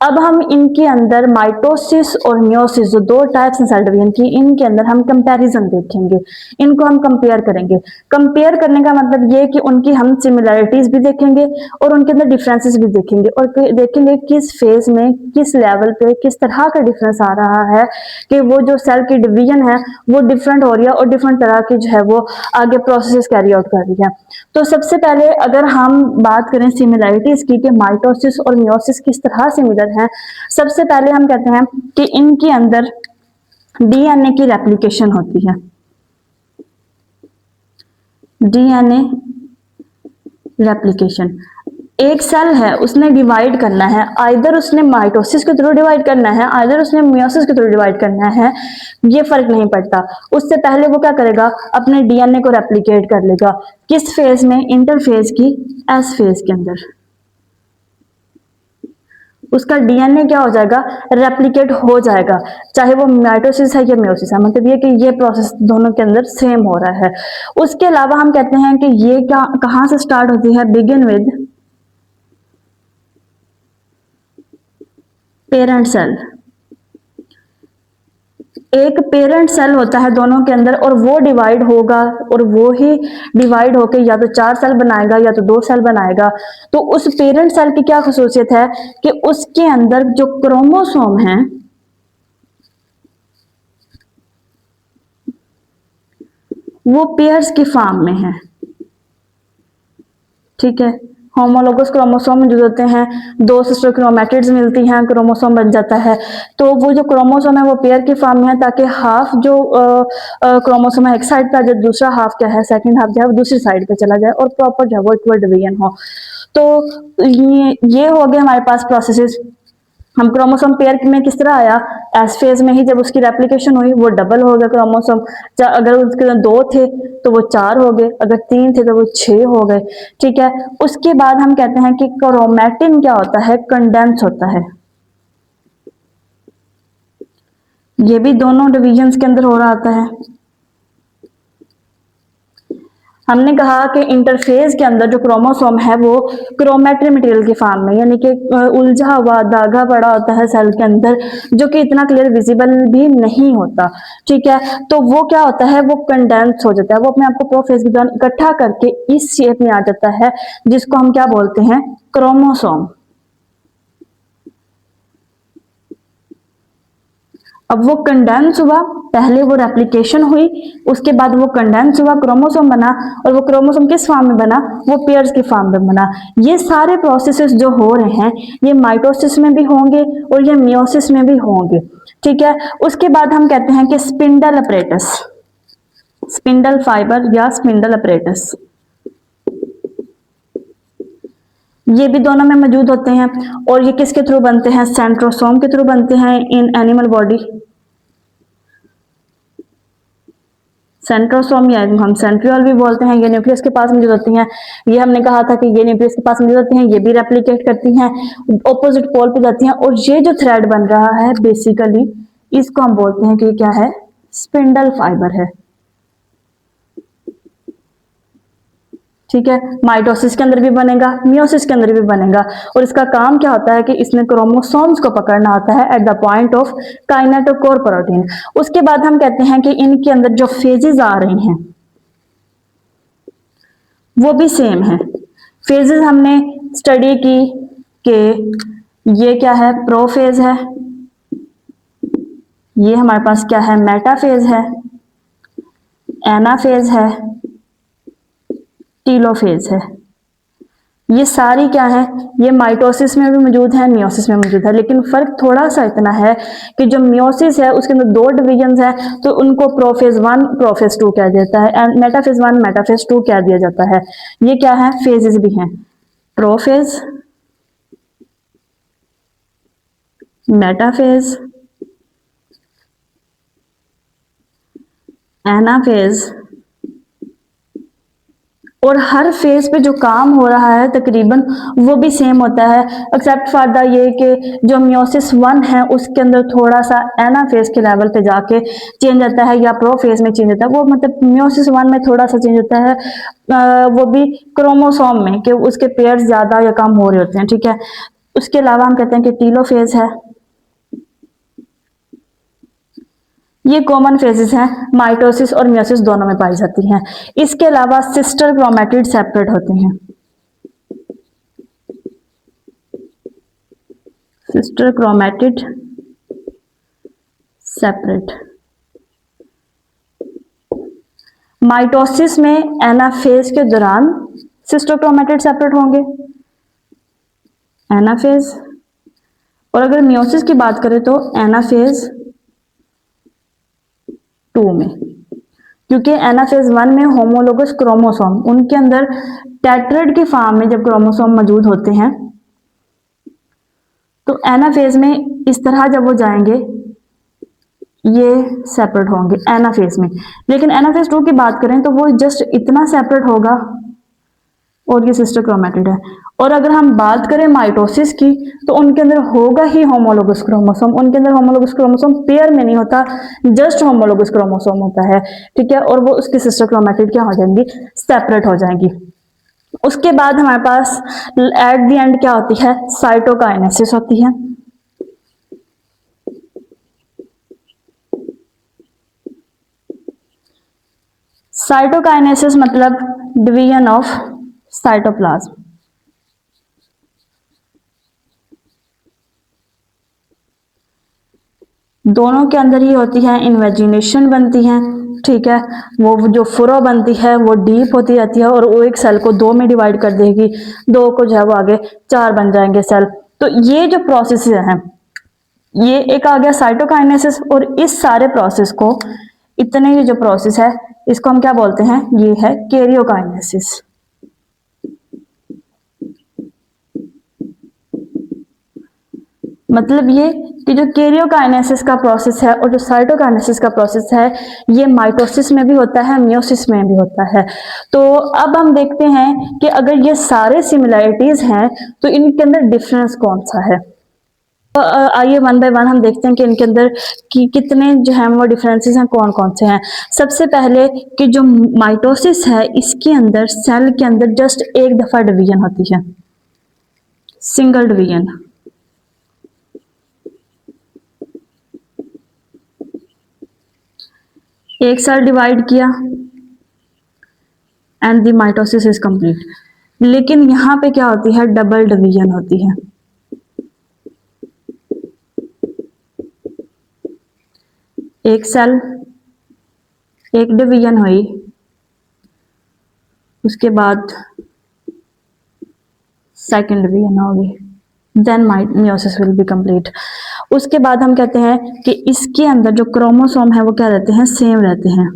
अब हम इनके अंदर माइटोसिस और मियोसिस जो दो टाइप्स हैं सेल डिवीजन की, इनके अंदर हम कंपैरिजन देखेंगे, इनको हम कंपेयर करेंगे। कंपेयर करने का मतलब ये कि उनकी हम सिमिलैरिटीज भी देखेंगे और उनके अंदर डिफरेंसेस भी देखेंगे, और देखेंगे किस फेज में, किस लेवल पे, किस तरह का डिफरेंस आ रहा है कि वो जो सेल की डिवीजन है वो डिफरेंट हो रही है और डिफरेंट तरह की जो है वो आगे प्रोसेस कैरी आउट कर रही है। तो सबसे पहले अगर हम बात करें सिमिलैरिटीज की कि माइटोसिस और मियोसिस किस तरह सिमिलर हैं, सबसे पहले हम कहते हैं कि इनके अंदर डीएनए की रेप्लिकेशन होती है। डीएनए रेप्लिकेशन, एक सेल है उसने डिवाइड करना है, आइदर उसने माइटोसिस के थ्रू डिवाइड करना है, आइदर उसने मियोसिस के थ्रू डिवाइड करना है, ये फर्क नहीं पड़ता। उससे पहले वो क्या करेगा, अपने डीएनए को रेप्लिकेट कर लेगा। किस फेज में, इंटरफेज की एस फेज के अंदर उसका डीएनए क्या हो जाएगा, रेप्लिकेट हो जाएगा, चाहे वो माइटोसिस है या मियोसिस है। मतलब ये कि ये प्रोसेस दोनों के अंदर सेम हो रहा है। उसके अलावा हम कहते हैं कि ये क्या, कहां से स्टार्ट होती है, बिगिन विद पेरेंट सेल। एक पेरेंट सेल होता है दोनों के अंदर, और वो डिवाइड होगा, और वो ही डिवाइड होकर या तो 4 सेल बनाएगा या तो 2 सेल बनाएगा। तो उस पेरेंट सेल की क्या खासियत है कि उसके अंदर जो क्रोमोसोम है वो पेयर्स की फॉर्म में है। ठीक है, होमोलोगस क्रोमोसोम जो होते हैं, 2 सिस्टर क्रोमैटिड्स मिलती हैं, क्रोमोसोम बन जाता है। तो वो जो क्रोमोसोम है वो पेयर की फॉर्म में है, ताकि हाफ जो क्रोमोसोम है एक साइड पे आ जाए, दूसरा हाफ क्या है, सेकंड हाफ जो है वो दूसरी साइड पे चला जाए, और प्रॉपर जो है वो इक्वल डिवीजन हो। तो ये हो गए हमारे पास प्रोसेसेस। हम क्रोमोसोम पेयर में किस तरह आया, एस फेज में ही जब उसकी रेप्लिकेशन हुई वो डबल हो गया क्रोमोसोम। अगर उसके 2 थे तो वो 4 हो गए, अगर 3 थे तो वो 6 हो गए। ठीक है, उसके बाद हम कहते हैं कि क्रोमैटिन क्या होता है, कंडेंस होता है। ये भी दोनों डिविजन्स के अंदर हो रहा होता है। हमने कहा कि इंटरफेज के अंदर जो क्रोमोसोम है वो क्रोमैटिन मटेरियल की फॉर्म में, यानी कि उलझा हुआ धागा पड़ा होता है सेल के अंदर, जो कि इतना क्लियर विजिबल भी नहीं होता। ठीक है, तो वो क्या होता है, वो कंडेंस हो जाता है, वो अपने आप को प्रोफेज के दौरान इकट्ठा करके इस शेप में आ जाता है, जिसको हम क्या बोलते हैं, क्रोमोसोम। अब वो कंडेंस हुआ, पहले वो रेप्लिकेशन हुई, उसके बाद वो कंडेंस हुआ, क्रोमोसोम बना, और वो क्रोमोसोम किस फॉर्म में बना, वो पेयर्स के फॉर्म में बना। ये सारे प्रोसेसेस जो हो रहे हैं ये माइटोसिस में भी होंगे और ये मियोसिस में भी होंगे। ठीक है, उसके बाद हम कहते हैं कि स्पिंडल अपरेटस, स्पिंडल फाइबर या स्पिंडल अपरेटस, ये भी दोनों में मौजूद होते हैं। और ये किसके थ्रू बनते हैं, सेंट्रोसोम के थ्रू बनते हैं इन एनिमल बॉडी। सेंट्रोसोम या हम सेंट्रियोल भी बोलते हैं, ये न्यूक्लियस के पास मौजूद होती हैं। ये हमने कहा था कि ये न्यूक्लियस के पास मौजूद होती हैं, ये भी रेप्लिकेट करती हैं, ऑपोजिट पोल पे जाती हैं, और ये जो थ्रेड बन रहा है बेसिकली इसको हम बोलते हैं कि क्या है, स्पिंडल फाइबर है। ठीक है, माइटोसिस के अंदर भी बनेगा, मियोसिस के अंदर भी बनेगा, और इसका काम क्या होता है कि इसने क्रोमोसोम्स को पकड़ना होता है at the point of kinetochore protein. उसके बाद हम कहते हैं कि इनके अंदर जो फेजेस आ रही हैं वो भी सेम है। फेजेस हमने स्टडी की कि ये क्या है, प्रोफेज है, ये हमारे पास क्या है, मेटाफेज है, एनाफेज है, टीलोफेज है। ये सारी क्या है, ये माइटोसिस में भी मौजूद है, मियोसिस में मौजूद है, लेकिन फर्क थोड़ा सा इतना है कि जो मियोसिस है उसके अंदर 2 डिवीजन है, तो उनको प्रोफेज 1 प्रोफेज 2 कह देता है एंड मेटाफेज 1 मेटाफेज 2 कह दिया जाता है। ये क्या है, फेजेस भी हैं, प्रोफेज, मेटाफेज, एनाफेज, और हर फेज पे जो काम हो रहा है तकरीबन वो भी सेम होता है, एक्सेप्ट फॉर द ये कि जो मियोसिस 1 है उसके अंदर थोड़ा सा एना फेज के लेवल पे जाके चेंज आता है या प्रो फेज में चेंज होता है, वो मतलब मियोसिस 1 में थोड़ा सा चेंज होता है, वो भी क्रोमोसोम में कि उसके पेयर्स ज्यादा या कम हो रहे होते हैं, ठीक है। उसके अलावा हम कहते हैं कि टीलोफेज है, ये कॉमन फेजेस हैं, माइटोसिस और मियोसिस दोनों में पाई जाती हैं। इसके अलावा सिस्टर क्रोमैटिड सेपरेट होते हैं, सिस्टर क्रोमैटिड सेपरेट। माइटोसिस में एनाफेज के दौरान सिस्टर क्रोमैटिड सेपरेट होंगे, एनाफेज, और अगर मियोसिस की बात करें तो एनाफेज 2 में, क्योंकि एनाफेज 1 में होमोलोगस क्रोमोसोम, उनके अंदर टेट्राइड की फॉर्म में जब क्रोमोसोम मौजूद होते हैं तो एनाफेज में इस तरह जब वो जाएंगे ये सेपरेट होंगे एनाफेज में। लेकिन एनाफेज 2 की बात करें तो वो जस्ट इतना सेपरेट होगा और ये सिस्टर क्रोमैटिड है। और अगर हम बात करें माइटोसिस की तो उनके अंदर होगा ही होमोलोगस क्रोमोसोम, उनके अंदर होमोलोगस क्रोमोसोम पेयर में नहीं होता, जस्ट होमोलोगस क्रोमोसोम होता है, ठीक है, और वो उसकी सिस्टर क्रोमैटिड क्या हो जाएंगी, सेपरेट हो जाएंगी। उसके बाद हमारे पास एट द एंड क्या होती है, साइटोकाइनेसिस होती है। साइटोकाइनेसिस मतलब डिवीजन ऑफ साइटोप्लाज्म। दोनों के अंदर ही होती है, इन्वेजिनेशन बनती है, ठीक है, वो जो फुरो बनती है वो डीप होती जाती है और वो एक सेल को 2 में डिवाइड कर देगी, 2 को जो है वो आगे 4 बन जाएंगे सेल। तो ये जो प्रोसेस हैं, ये एक आ गया साइटोकाइनेसिस, और इस सारे प्रोसेस को, इतने ये जो प्रोसेस है इसको हम क्या बोलते हैं, ये है कैरियोकाइनेसिस। मतलब ये कि जो कैरियोकाइनेसिस का प्रोसेस है और जो साइटोकाइनेसिस का प्रोसेस है ये माइटोसिस में भी होता है, मियोसिस में भी होता है। तो अब हम देखते हैं कि अगर ये सारे सिमिलैरिटीज हैं तो इनके अंदर डिफरेंस कौन सा है। तो आइए वन बाय वन हम देखते हैं कि इनके अंदर कितने जो है वो डिफरेंसेस हैं, कौन कौन से हैं। सबसे पहले कि जो माइटोसिस है इसके अंदर सेल के अंदर जस्ट एक दफा डिवीजन होती है, सिंगल डिवीजन। एक सेल डिवाइड किया and the mitosis is complete. लेकिन यहां पे क्या होती है, डबल डिवीजन होती है। एक सेल, एक डिवीजन हुई, उसके बाद सेकंड डिवीजन होगी, then meiosis will be complete. उसके बाद हम कहते हैं कि इसके अंदर जो क्रोमोसोम है वो क्या रहते हैं, सेम रहते हैं।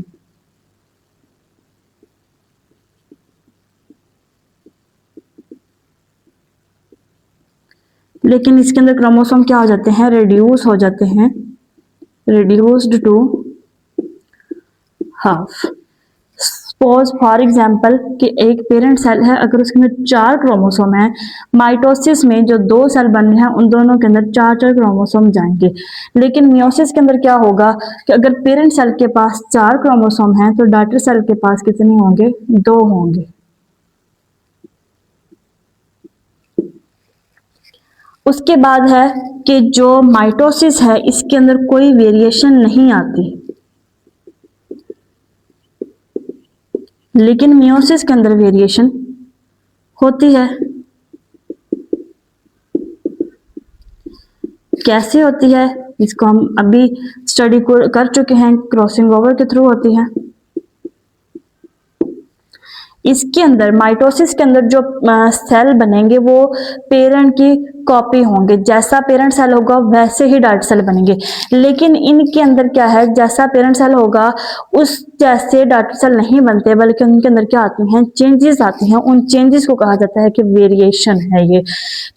लेकिन इसके अंदर क्रोमोसोम क्या हो जाते हैं, रिड्यूस हो जाते हैं, reduced to half. Suppose for example कि एक पेरेंट सेल है, अगर उसके अंदर 4 क्रोमोसोम है, माइटोसिस में जो 2 सेल बन रहे हैं उन दोनों के अंदर 4 क्रोमोसोम जाएंगे। लेकिन मियोसिस के अंदर क्या होगा कि अगर पेरेंट सेल के पास 4 क्रोमोसोम हैं तो डॉटर सेल के पास कितने होंगे, 2 होंगे। उसके बाद है कि जो माइटोसिस है इसके अंदर कोई वेरिएशन नहीं आती, लेकिन मियोसिस के अंदर वेरिएशन होती है। कैसे होती है इसको हम अभी स्टडी कर चुके हैं, क्रॉसिंग ओवर के थ्रू होती है। इसके अंदर माइटोसिस के अंदर जो सेल बनेंगे वो पेरेंट की कॉपी होंगे, जैसा पेरेंट सेल होगा वैसे ही डॉटर सेल बनेंगे। लेकिन इनके अंदर क्या है, जैसा पेरेंट सेल होगा उस जैसे डॉटर सेल नहीं बनते, बल्कि उनके अंदर क्या आती हैं, चेंजेस आती हैं। उन चेंजेस को कहा जाता है कि वेरिएशन है ये,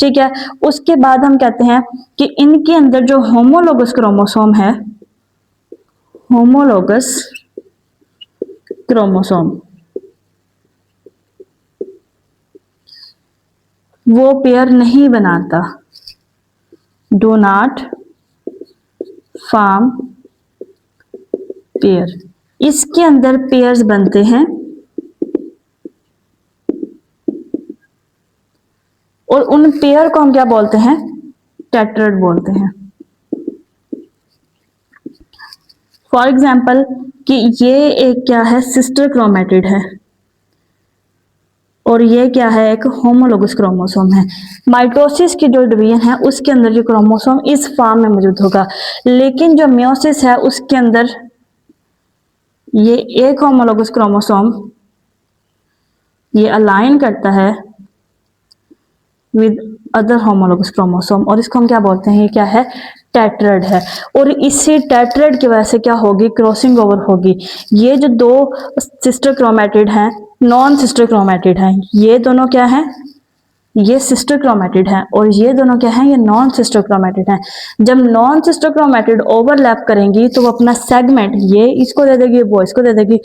ठीक है। उसके बाद हम कहते हैं कि इनके अंदर जो होमोलोगस क्रोमोसोम है, होमोलोगस क्रोमोसोम, वो पेयर नहीं बनाता, डू नॉट फॉर्म पेयर। इसके अंदर पेयर्स बनते हैं और उन पेयर को हम क्या बोलते हैं, टेट्राड बोलते हैं। फॉर एग्जाम्पल कि ये एक क्या है, सिस्टर क्रोमेटिड है और ये क्या है, एक होमोलोगस क्रोमोसोम है। माइटोसिस की जो डिवीजन है उसके अंदर ये क्रोमोसोम इस फॉर्म में मौजूद होगा, लेकिन जो मियोसिस है उसके अंदर ये एक होमोलोगस क्रोमोसोम ये अलाइन करता है विद अदर होमोलोगस क्रोमोसोम और इसको हम क्या बोलते हैं, ये क्या है, टेट्राड है। और इसी टेट्राड की वजह से क्या होगी, क्रॉसिंग ओवर होगी। ये जो दो सिस्टर क्रोमेटिड हैं, नॉन सिस्टर क्रोमेटिड हैं, ये दोनों क्या हैं, ये सिस्टर क्रोमेटिड है और ये दोनों क्या है, ये नॉन सिस्टर क्रोमेटिड है। जब नॉन सिस्टर क्रोमेटिड ओवरलैप करेंगी तो वो अपना सेगमेंट ये इसको दे देगी, वो इसको दे देगी,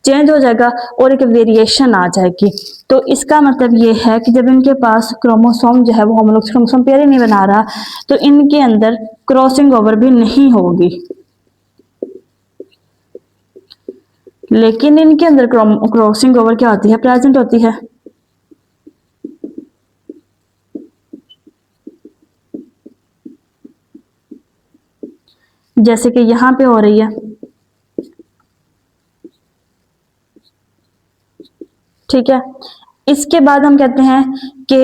चेंज हो जाएगा और एक वेरिएशन आ जाएगी। तो इसका मतलब ये है कि जब इनके पास क्रोमोसोम जो है वो होमोलोगस क्रोमोसोम पेयर ही नहीं बना रहा, तो इनके अंदर क्रॉसिंग ओवर भी नहीं होगी। लेकिन इनके अंदर क्रॉसिंग ओवर क्या होती है, प्रेजेंट होती है। जैसे कि यहां पे हो रही है, ठीक है। इसके बाद हम कहते हैं कि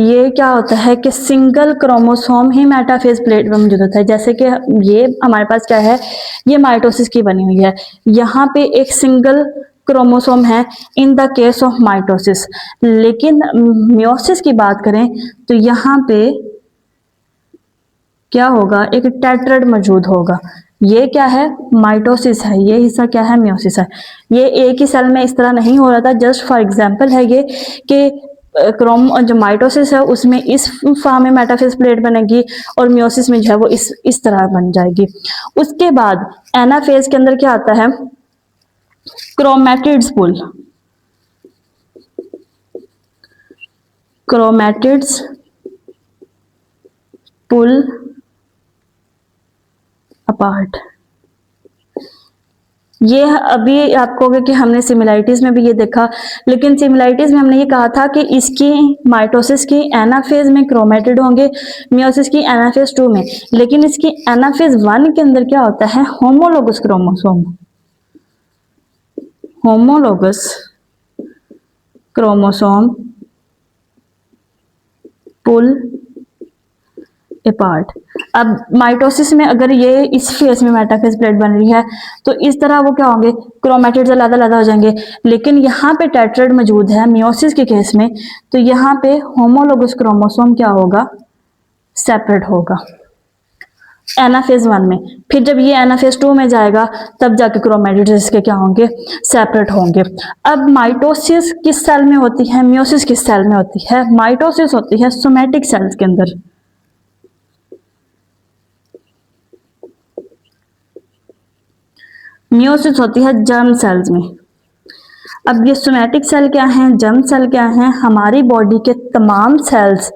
ये क्या होता है कि सिंगल क्रोमोसोम ही मेटाफेज प्लेट में मौजूद होता है। जैसे कि ये हमारे पास क्या है, ये माइटोसिस की बनी हुई है, यहाँ पे एक सिंगल क्रोमोसोम है in the case of mitosis. लेकिन मियोसिस की बात करें तो यहाँ पे क्या होगा, एक टेट्राड मौजूद होगा। ये क्या है, माइटोसिस है, ये हिस्सा क्या है, मियोसिस है। ये एक ही सेल में इस तरह नहीं हो रहा था, जस्ट फॉर एग्जांपल है ये कि क्रोम जो माइटोसिस है उसमें इस फॉर्म में मेटाफेज प्लेट बनेगी और मियोसिस में जो है वो इस तरह बन जाएगी। उसके बाद एनाफेज के अंदर क्या आता है, क्रोमैटिड्स पुल, क्रोमैटिड्स पुल अपार्ट। ये अभी आप कहोगे कि हमने सिमिलैरिटीज में भी ये देखा, लेकिन सिमिलैरिटीज में हमने ये कहा था कि इसकी माइटोसिस की एनाफेज में क्रोमेटिड होंगे, मियोसिस की एनाफेज 2 में। लेकिन इसकी एनाफेज 1 के अंदर क्या होता है, होमोलोगस क्रोमोसोम, होमोलोगस क्रोमोसोम पुल अपार्ट। अब माइटोसिस में अगर ये इस फेज में मेटाफेज प्लेट बन रही है तो इस तरह वो क्या होंगे, क्रोमेटिड्स अलग-अलग हो जाएंगे। लेकिन यहाँ पे टेट्राड मौजूद है मियोसिस के केस में, तो यहाँ पे होमोलोगस क्रोमोसोम क्या होगा, सेपरेट होगा एनाफेज 1 में। फिर जब ये एनाफेज 2 में जाएगा तब जाके क्रोमेटिड्स इसके क्या होंगे, सेपरेट होंगे। अब माइटोसिस किस सेल में होती है, मियोसिस किस सेल में होती है, माइटोसिस होती है सोमैटिक सेल्स के अंदर, मियोसिस होती है जर्म सेल्स में। अब ये सोमैटिक सेल क्या है, जर्म सेल क्या है, हमारी बॉडी के तमाम सेल्स,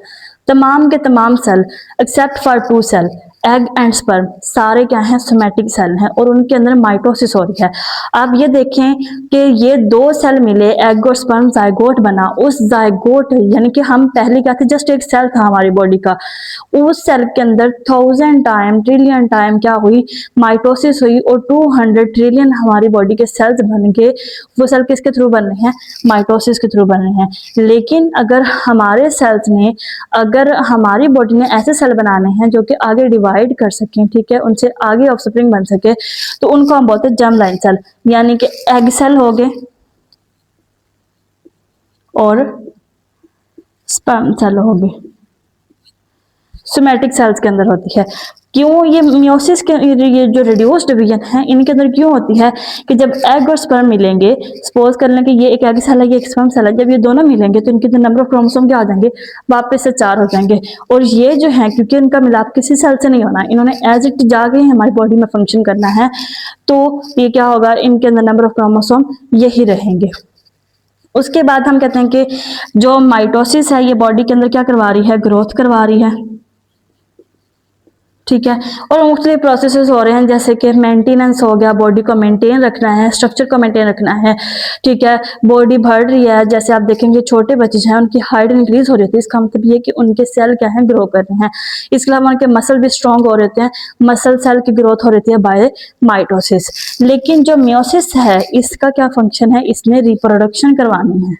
तमाम के तमाम cell except for 2 cell, egg and sperm सारे क्या हैं, सोमैटिक सेल हैं और उनके अंदर माइटोसिस हो रही है। आप ये देखें कि ये दो सेल मिले, एग और स्पर्म, जायगोट बना। उस जायगोट यानी कि हम पहले क्या थे, जस्ट एक सेल था हमारी बॉडी का, उस सेल के अंदर 1000 टाइम, ट्रिलियन टाइम क्या हुई, माइटोसिस हुई और 200 ट्रिलियन हमारी बॉडी के सेल्स बन गए। वो सेल किसके थ्रू बन रहे हैं, माइटोसिस के थ्रू बन रहे हैं। लेकिन अगर हमारे सेल्स ने, अगर हमारी बॉडी ने ऐसे सेल बनाने हैं जो कि आगे डिवाइड कर सकें, ठीक है, उनसे आगे ऑफस्प्रिंग बन सके, तो उनको हम बोलते हैं जर्म लाइन सेल, यानी कि एग सेल हो गए और स्पर्म सेल हो गए, सोमैटिक सेल्स के अंदर होती है। क्यों ये मियोसिस के, ये जो रिड्यूस्ड डिवीजन है इनके अंदर क्यों होती है कि जब एग और स्पर्म मिलेंगे, सपोज कर लें कि ये एक एग सेल है, ये एक स्पर्म सेल है, जब ये दोनों मिलेंगे तो इनके अंदर नंबर ऑफ क्रोमोसोम क्या आ जाएंगे, वापस से 4 हो जाएंगे। और ये जो है, क्योंकि इनका मिलाप किसी सेल से नहीं होना, इन्होंने एज इट जाके ही हमारी बॉडी में फंक्शन करना है, तो ये क्या होगा, इनके अंदर नंबर ऑफ क्रोमोसोम यही रहेंगे। उसके बाद हम कहते हैं कि जो माइटोसिस है ये बॉडी के अंदर क्या करवा रही है, ग्रोथ करवा रही है, ठीक है। और मुख्तलिफ प्रोसेसेस हो रहे हैं, जैसे कि मेंटेनेंस हो गया, बॉडी को मेंटेन रखना है, स्ट्रक्चर को मेंटेन रखना है, ठीक है। बॉडी बढ़ रही है, जैसे आप देखेंगे छोटे बच्चे जो हैं उनकी हाइट इंक्रीज हो रही होती है, इसका मतलब ये कि उनके सेल क्या है, ग्रो कर रहे हैं। इसके अलावा उनके मसल भी स्ट्रॉन्ग हो रहे हैं, मसल सेल की ग्रोथ हो रही है बाय माइटोसिस। लेकिन जो मियोसिस है इसका क्या फंक्शन है, इसने रिप्रोडक्शन करवानी है।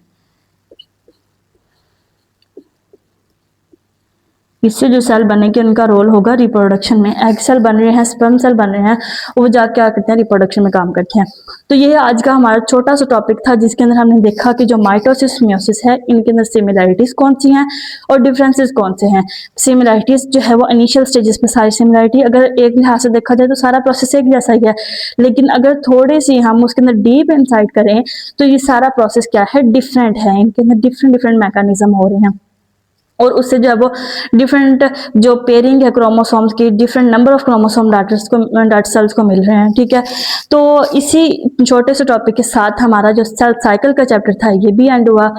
इससे जो सेल बनेंगे उनका रोल होगा रिप्रोडक्शन में। एग सेल बन रहे हैं, स्पर्म सेल बन रहे हैं, वो जाके क्या करते हैं, रिप्रोडक्शन में काम करते हैं। तो ये आज का हमारा छोटा सा टॉपिक था जिसके अंदर हमने देखा कि जो माइटोसिस मियोसिस है इनके अंदर सिमिलैरिटीज कौन सी हैं और डिफरेंसेस कौन से हैं। सिमिलैरिटीज जो है वो इनिशियल स्टेजेस में सारी सिमिलैरिटी, अगर एक लिहाज से देखा जाए तो सारा प्रोसेस एक जैसा ही है, लेकिन अगर थोड़ी सी हम उसके अंदर डीप इंसाइट करें तो ये सारा प्रोसेस क्या है, डिफरेंट है। इनके अंदर डिफरेंट डिफरेंट मैकेनिज्म हो रहे हैं और उससे जो है वो डिफरेंट जो पेयरिंग है क्रोमोसोम्स की, different number of chromosome daughter cells को मिल रहे हैं, ठीक है। तो इसी छोटे से टॉपिक के साथ हमारा जो सेल साइकिल का चैप्टर था ये भी एंड हुआ।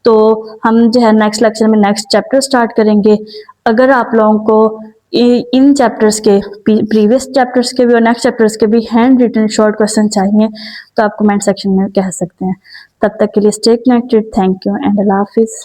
तो हम जो है नेक्स्ट लेक्चर में नेक्स्ट चैप्टर स्टार्ट करेंगे। अगर आप लोगों को इन चैप्टर्स के, प्रीवियस चैप्टर्स के भी और नेक्स्ट चैप्टर्स के भी हैंड रिटन शॉर्ट क्वेश्चन चाहिए तो आप कमेंट सेक्शन में कह सकते हैं। तब तक के लिए stay connected. Thank you and अल्लाह हाफिज़।